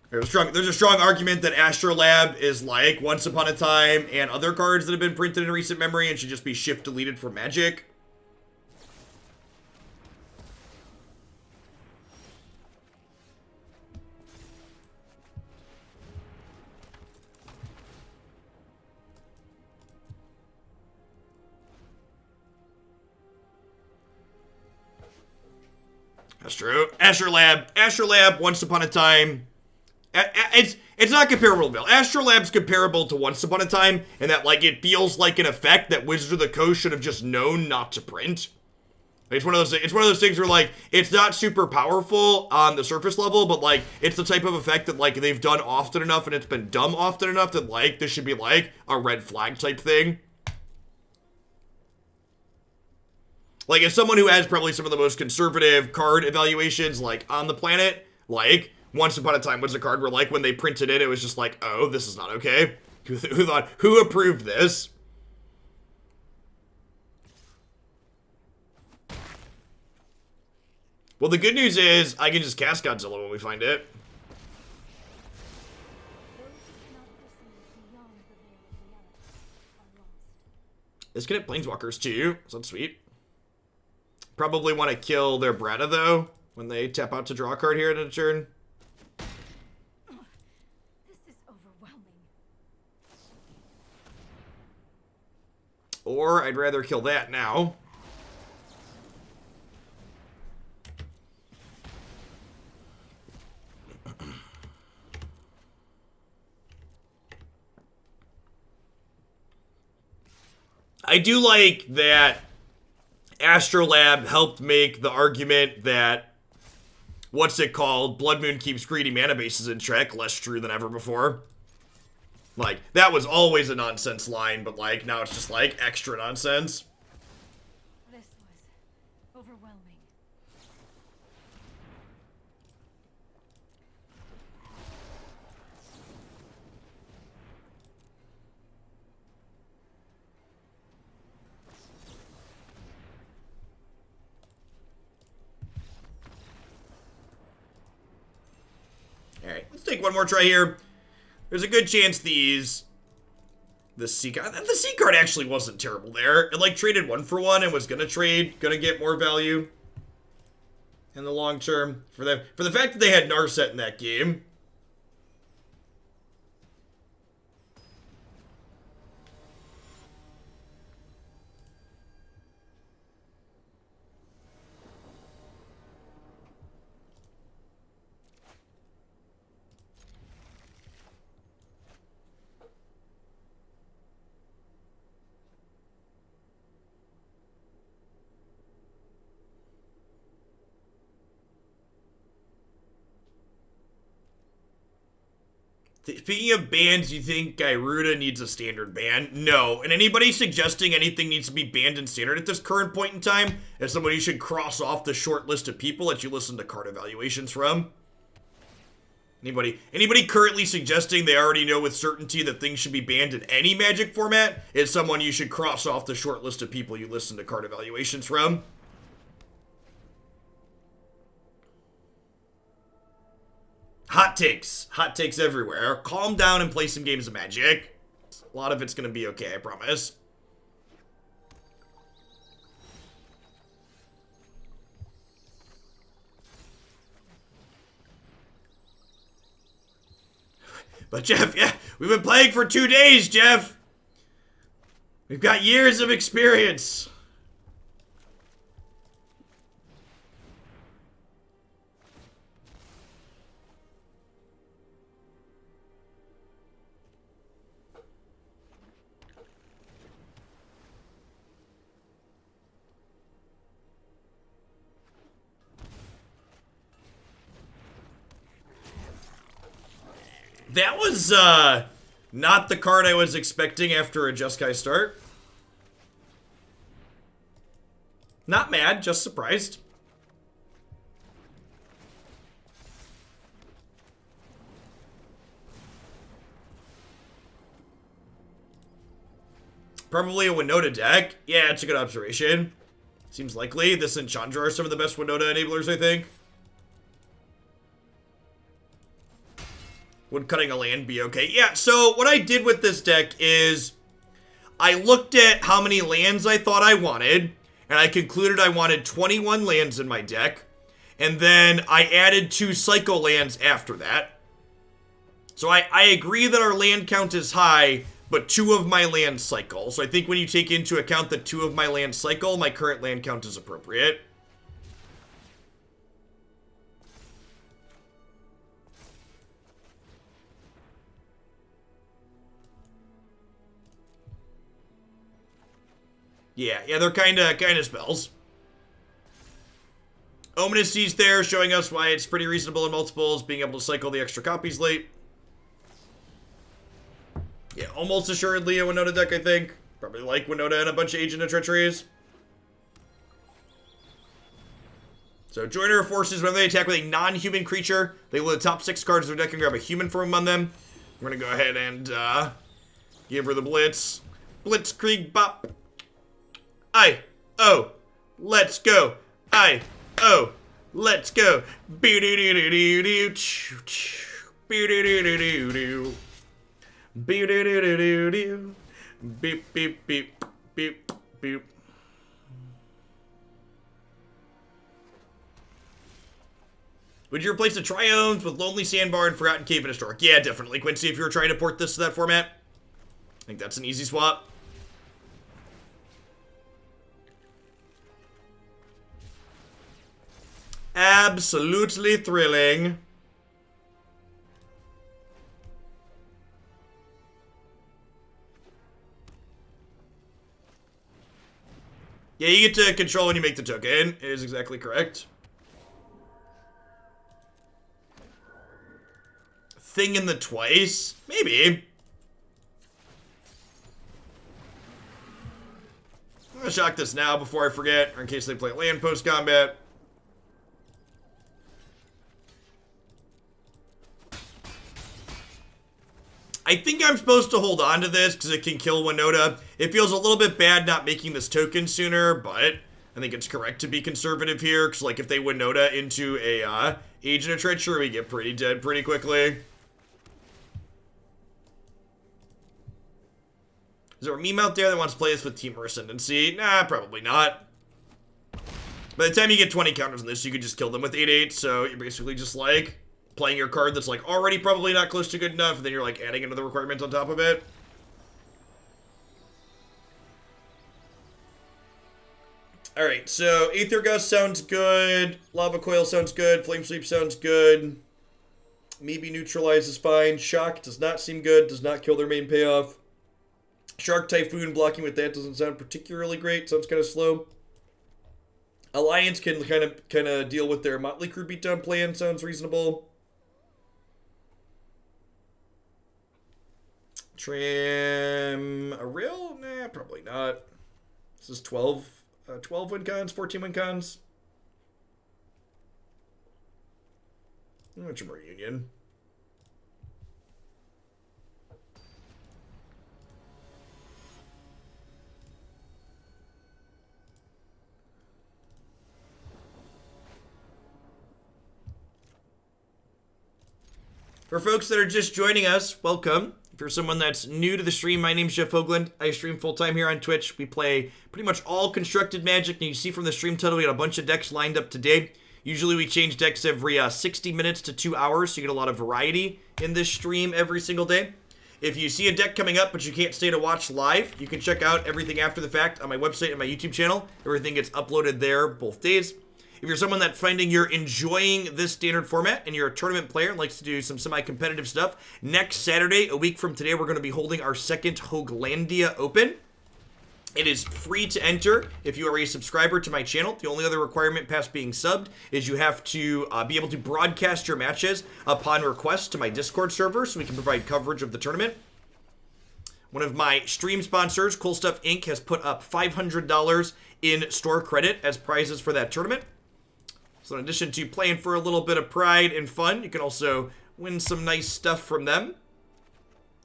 There's a strong argument that Astrolab is like Once Upon a Time and other cards that have been printed in recent memory and should just be shift deleted from Magic. That's true. Astrolab, Once Upon a Time. It's not comparable to Bill. Astrolab's comparable to Once Upon a Time in that like it feels like an effect that Wizards of the Coast should have just known not to print. It's one of those things where like it's not super powerful on the surface level, but like it's the type of effect that like they've done often enough and it's been dumb often enough that like this should be like a red flag type thing. Like, as someone who has probably some of the most conservative card evaluations, like, on the planet, like, Once Upon a Time was a card where, like, when they printed it, it was just like, oh, this is not okay. Who approved this? Well, the good news is, I can just cast Godzilla when we find it. This can hit Planeswalkers, too, so that's sweet. Probably want to kill their Brata, though, when they tap out to draw a card here in a turn. This is overwhelming. Or I'd rather kill that now. I do like that Astrolab helped make the argument that, what's it called, Blood Moon keeps greedy mana bases in check, less true than ever before. Like, that was always a nonsense line, but like, now it's just like extra nonsense. This was overwhelming. Alright, let's take one more try here. There's a good chance the C card, the C card actually wasn't terrible there. It like traded 1-for-1 and was gonna get more value in the long term for the fact that they had Narset in that game. Speaking of bans, you think Gyruda needs a standard ban? No. And anybody suggesting anything needs to be banned in standard at this current point in time is somebody you should cross off the short list of people that you listen to card evaluations from. Anybody currently suggesting they already know with certainty that things should be banned in any Magic format is someone you should cross off the short list of people you listen to card evaluations from. Hot takes. Hot takes everywhere. Calm down and play some games of Magic. A lot of it's gonna be okay, I promise. But Jeff, yeah, we've been playing for 2 days, Jeff. We've got years of experience. That was, not the card I was expecting after a Jeskai start. Not mad, just surprised. Probably a Winota deck. Yeah, it's a good observation. Seems likely. This and Chandra are some of the best Winota enablers, I think. Would cutting a land be okay? Yeah, so what I did with this deck is I looked at how many lands I thought I wanted, and I concluded I wanted 21 lands in my deck, and then I added 2 Psycho lands after that. So I agree that our land count is high, but 2 of my lands cycle. So I think when you take into account that 2 of my lands cycle, my current land count is appropriate. Yeah, they're kind of spells. Ominous Seas there, showing us why it's pretty reasonable in multiples, being able to cycle the extra copies late. Yeah, almost assuredly a Winota deck, I think. Probably like Winota and a bunch of Agent of Treacheries. So, Joiner forces, whenever they attack with a non-human creature, they will the top 6 cards of their deck and grab a human from on them. We're gonna go ahead and, give her the Blitz. Blitzkrieg Bop. Let's go. Let's go. Beep, beep, beep, beep, beep. Would you replace the Triomes with Lonely Sandbar and Forgotten Cave and Historic? Yeah, definitely, Quincy, if you were trying to port this to that format. I think that's an easy swap. Absolutely thrilling. Yeah, you get to control when you make the token. It is exactly correct. Thing in the twice? Maybe. I'm gonna shock this now before I forget, or in case they play land post-combat. I think I'm supposed to hold on to this because it can kill Winota. It feels a little bit bad not making this token sooner, but I think it's correct to be conservative here because, like, if they Winota into a Agent of Treachery, we get pretty dead pretty quickly. Is there a meme out there that wants to play this with Team Ascendancy? Nah, probably not. By the time you get 20 counters on this, you could just kill them with 8/8, so you're basically just, like, playing your card that's, like, already probably not close to good enough, and then you're, like, adding another requirement on top of it. Alright, so Aether Gust sounds good. Lava Coil sounds good. Flame Sweep sounds good. Maybe Neutralize is fine. Shock does not seem good. Does not kill their main payoff. Shark Typhoon blocking with that doesn't sound particularly great. Sounds kind of slow. Alliance can kind of deal with their Motley Crew beatdown plan. Sounds reasonable. Tram a Rielle? Nah, probably not. This is 12 win cons, 14 win cons. Tram Reunion. For folks that are just joining us, welcome. If you're someone that's new to the stream, my name's Jeff Hoagland. I stream full-time here on Twitch. We play pretty much all constructed Magic, and you see from the stream title, we got a bunch of decks lined up today. Usually we change decks every 60 minutes to 2 hours, so you get a lot of variety in this stream every single day. If you see a deck coming up but you can't stay to watch live, you can check out everything after the fact on my website and my YouTube channel. Everything gets uploaded there both days. If you're someone that's finding you're enjoying this standard format and you're a tournament player and likes to do some semi-competitive stuff, next Saturday, a week from today, we're going to be holding our second Hoaglandia Open. It is free to enter if you are a subscriber to my channel. The only other requirement past being subbed is you have to be able to broadcast your matches upon request to my Discord server so we can provide coverage of the tournament. One of my stream sponsors, Cool Stuff Inc., has put up $500 in store credit as prizes for that tournament. So in addition to playing for a little bit of pride and fun, you can also win some nice stuff from them.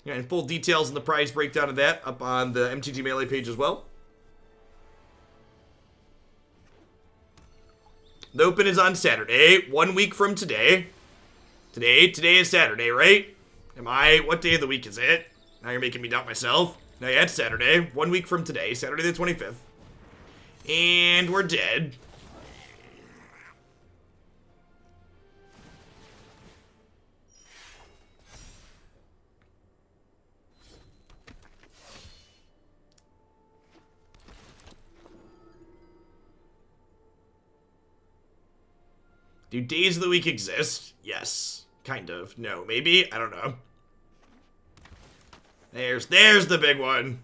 And full details and the prize breakdown of that up on the MTG Melee page as well. The Open is on Saturday, 1 week from today. Today is Saturday, right? What day of the week is it? Now you're making me doubt myself. No, yeah, it's Saturday, 1 week from today, Saturday the 25th. And we're dead. Do days of the week exist? Yes. Kind of. No, maybe? I don't know. There's the big one.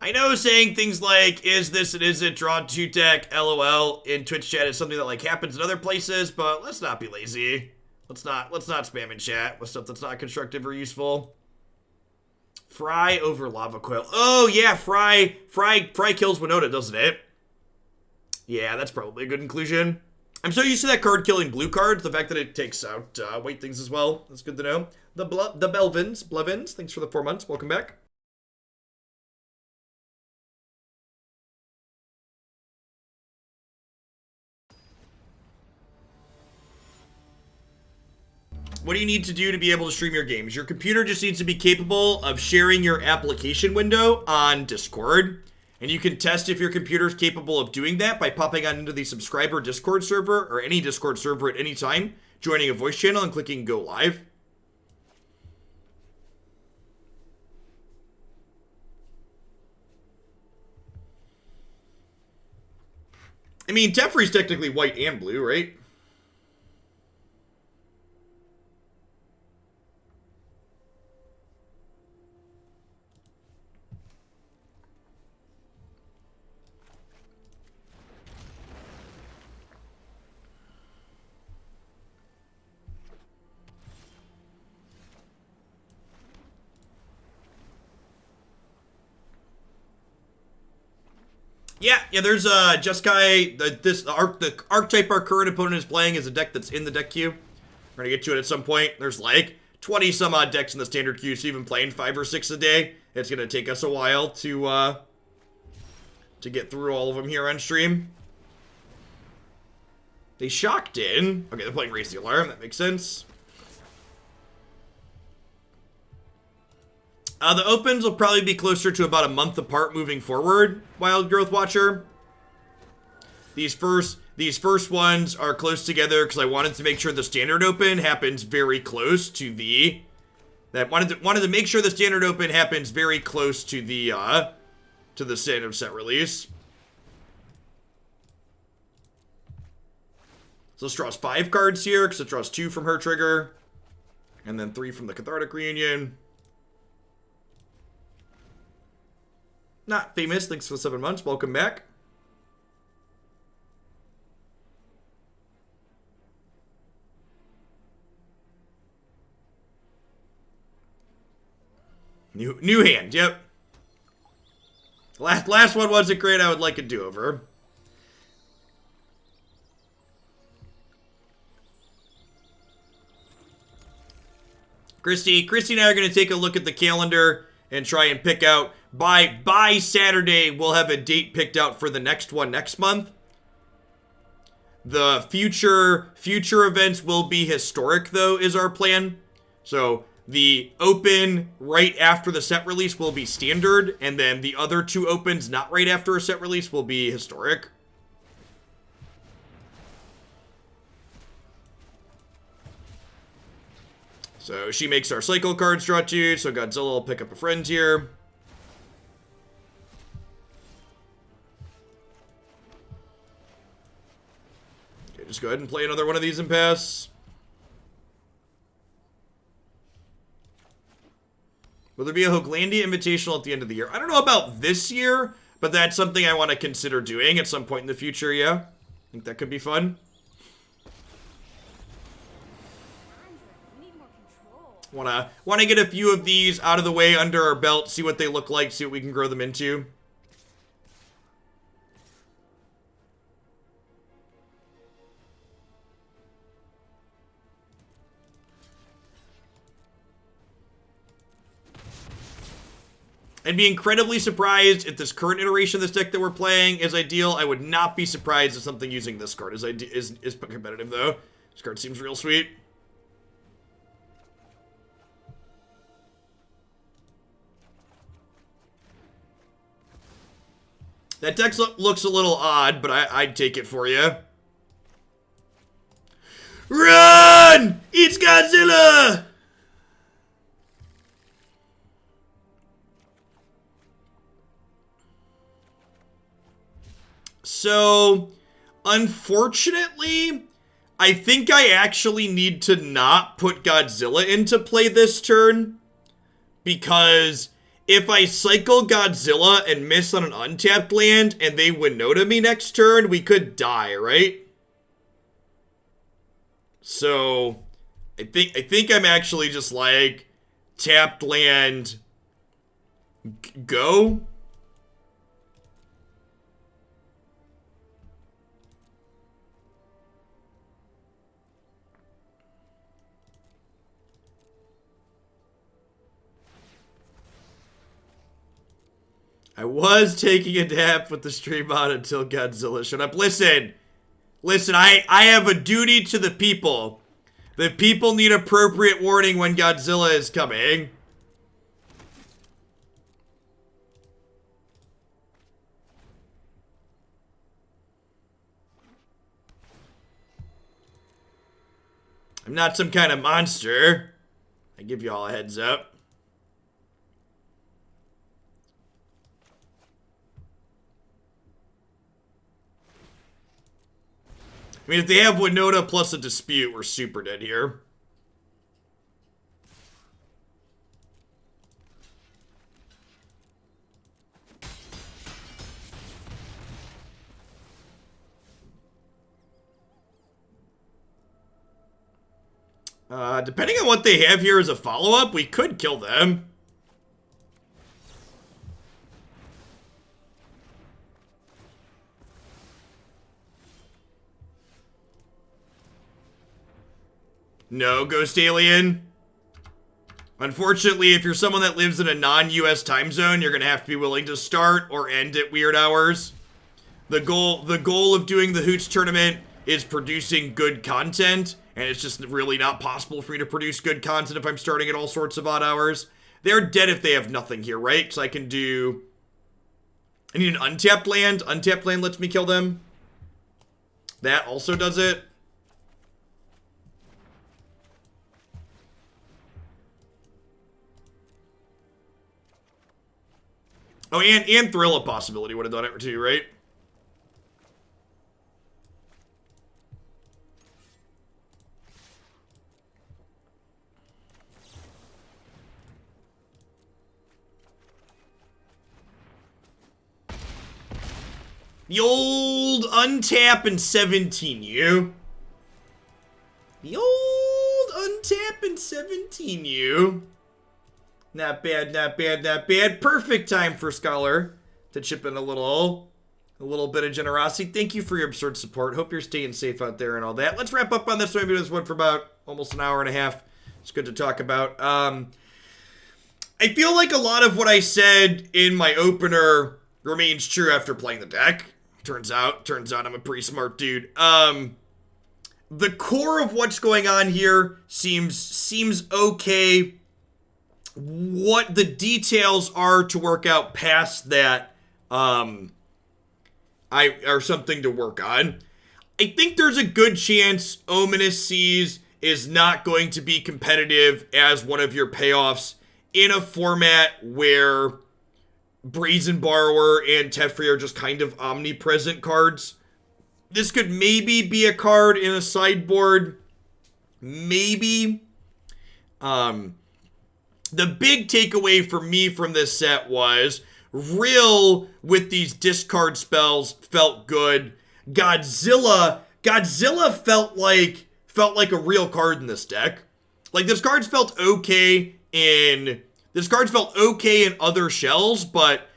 I know saying things like, is this and is it, draw 2 deck, LOL, in Twitch chat is something that like happens in other places, but let's not be lazy. Let's not spam in chat with stuff that's not constructive or useful. Fry over Lava Coil. Oh yeah, Fry kills Winota, doesn't it? Yeah, that's probably a good inclusion. I'm so used to that card killing blue cards, the fact that it takes out white things as well. That's good to know. The Blevins, thanks for the 4 months, welcome back. What do you need to do to be able to stream your games? Your computer just needs to be capable of sharing your application window on Discord. And you can test if your computer is capable of doing that by popping on into the subscriber Discord server or any Discord server at any time, joining a voice channel and clicking go live. I mean, Teferi's technically white and blue, right? Yeah, there's Jeskai, the archetype our current opponent is playing is a deck that's in the deck queue. We're gonna get to it at some point. There's like 20 some odd decks in the standard queue, so even playing 5 or 6 a day, it's gonna take us a while to get through all of them here on stream. They shocked in. Okay, they're playing Raise the Alarm, that makes sense. The opens will probably be closer to about a month apart moving forward, Wild Growth Watcher. These first ones are close together because I wanted to make sure the standard open happens very close to the... wanted to make sure the standard open happens very close to the standard set release. So this draws 5 cards here because it draws 2 from her trigger. And then 3 from the Cathartic Reunion. Not famous, thanks for the 7 months, welcome back. New hand, yep. Last one wasn't great, I would like a do-over. Christy and I are going to take a look at the calendar and try and pick out, by Saturday, we'll have a date picked out for the next one next month. The future events will be historic, though, is our plan. So the open right after the set release will be standard, and then the other 2 opens not right after a set release will be historic. So she makes our cycle cards draw 2, so Godzilla will pick up a friend here. Okay, just go ahead and play another one of these and pass. Will there be a Hoaglandia Invitational at the end of the year? I don't know about this year, but that's something I want to consider doing at some point in the future, yeah. I think that could be fun. Want to get a few of these out of the way under our belt, see what they look like, see what we can grow them into. I'd be incredibly surprised if this current iteration of this deck that we're playing is ideal. I would not be surprised if something using this card is competitive, though. This card seems real sweet. That deck looks a little odd, but I'd take it for you. Run! It's Godzilla! So, unfortunately, I think I actually need to not put Godzilla into play this turn, because if I cycle Godzilla and miss on an untapped land and they Winota me next turn, we could die, right? So, I think I'm actually just like, tapped land, go? I was taking a nap with the stream on until Godzilla showed up. Listen, I have a duty to the people. The people need appropriate warning when Godzilla is coming. I'm not some kind of monster. I give you all a heads up. I mean, if they have Winota plus a dispute, we're super dead here. Depending on what they have here as a follow-up, we could kill them. No, Ghost Alien. Unfortunately, if you're someone that lives in a non-US time zone, you're going to have to be willing to start or end at weird hours. The goal of doing the Hoots tournament is producing good content, and it's just really not possible for me to produce good content if I'm starting at all sorts of odd hours. They're dead if they have nothing here, right? Because I need an untapped land. Untapped land lets me kill them. That also does it. Oh, and Thrill a possibility would have done it too, right? The old untap and 17U. The old untap and 17U. Not bad, not bad, not bad. Perfect time for Scholar to chip in a little bit of generosity. Thank you for your absurd support. Hope you're staying safe out there and all that. Let's wrap up on this one. We've been doing this one for about almost an hour and a half. It's good to talk about. I feel like a lot of what I said in my opener remains true after playing the deck. Turns out I'm a pretty smart dude. The core of what's going on here seems okay. What the details are to work out past that, are something to work on. I think there's a good chance Ominous Seas is not going to be competitive as one of your payoffs in a format where Brazen Borrower and Teferi are just kind of omnipresent cards. This could maybe be a card in a sideboard. Maybe. The big takeaway for me from this set was Rielle with these discard spells felt good. Godzilla felt like a real card in this deck. Like, this card felt okay in other shells, but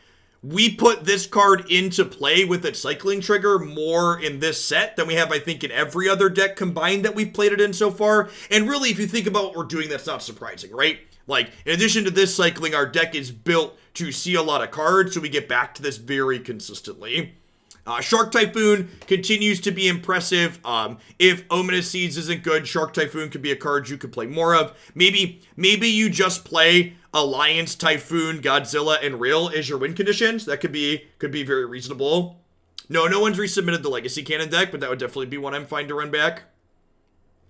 we put this card into play with its cycling trigger more in this set than we have, I think, in every other deck combined that we've played it in so far. And really, if you think about what we're doing, that's not surprising, right? Like, in addition to this cycling, our deck is built to see a lot of cards, so we get back to this very consistently. Shark Typhoon continues to be impressive. If Ominous Seeds isn't good, Shark Typhoon could be a card you could play more of. Maybe you just play Alliance, Typhoon, Godzilla, and Rielle as your win conditions. That could be very reasonable. No one's resubmitted the Legacy Cannon deck, but that would definitely be one I'm fine to run back.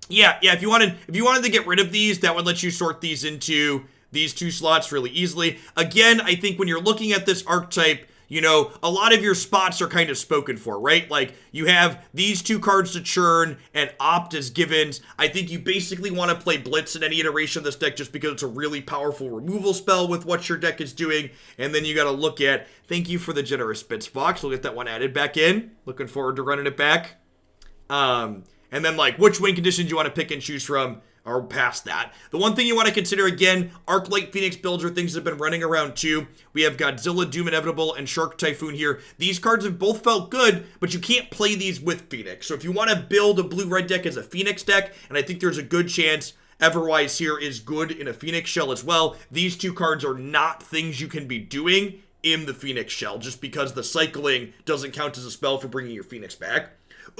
Yeah, if you wanted to get rid of these, that would let you sort these into these two slots really easily. Again, I think when you're looking at this archetype, you know, a lot of your spots are kind of spoken for, right? Like, you have these two cards to churn and opt as givens. I think you basically want to play Blitz in any iteration of this deck just because it's a really powerful removal spell with what your deck is doing. And then you got to look at, thank you for the generous bits, Fox. We'll get that one added back in. Looking forward to running it back. And then, like, which win conditions you want to pick and choose from are past that. The one thing you want to consider, again, Arc-Light Phoenix builds are things that have been running around too. We have Godzilla, Doom Inevitable, and Shark Typhoon here. These cards have both felt good, but you can't play these with Phoenix. So if you want to build a blue-red deck as a Phoenix deck, and I think there's a good chance Everwise here is good in a Phoenix shell as well, these two cards are not things you can be doing in the Phoenix shell, just because the cycling doesn't count as a spell for bringing your Phoenix back.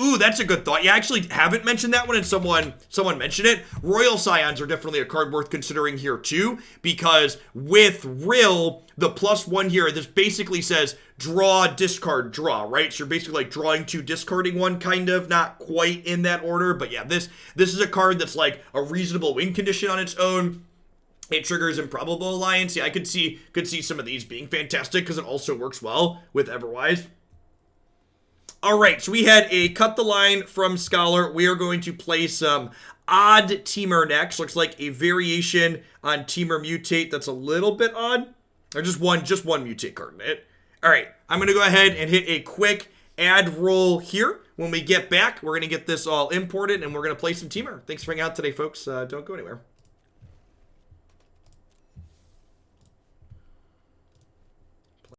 Ooh, that's a good thought. Yeah, I actually haven't mentioned that one, and someone mentioned it. Royal Scions are definitely a card worth considering here too, because with Rielle, the +1 here, this basically says draw, discard, draw, right? So you're basically like drawing two, discarding one, kind of, not quite in that order, but yeah, this is a card that's like a reasonable win condition on its own. It triggers Improbable Alliance. Yeah, I could see some of these being fantastic because it also works well with Everwise. All right, so we had a cut the line from Scholar. We are going to play some odd Teamer next. Looks like a variation on Teamer Mutate that's a little bit odd. Or just one Mutate card in it. All right, I'm going to go ahead and hit a quick ad roll here. When we get back, we're going to get this all imported, and we're going to play some Teamer. Thanks for hanging out today, folks. Don't go anywhere.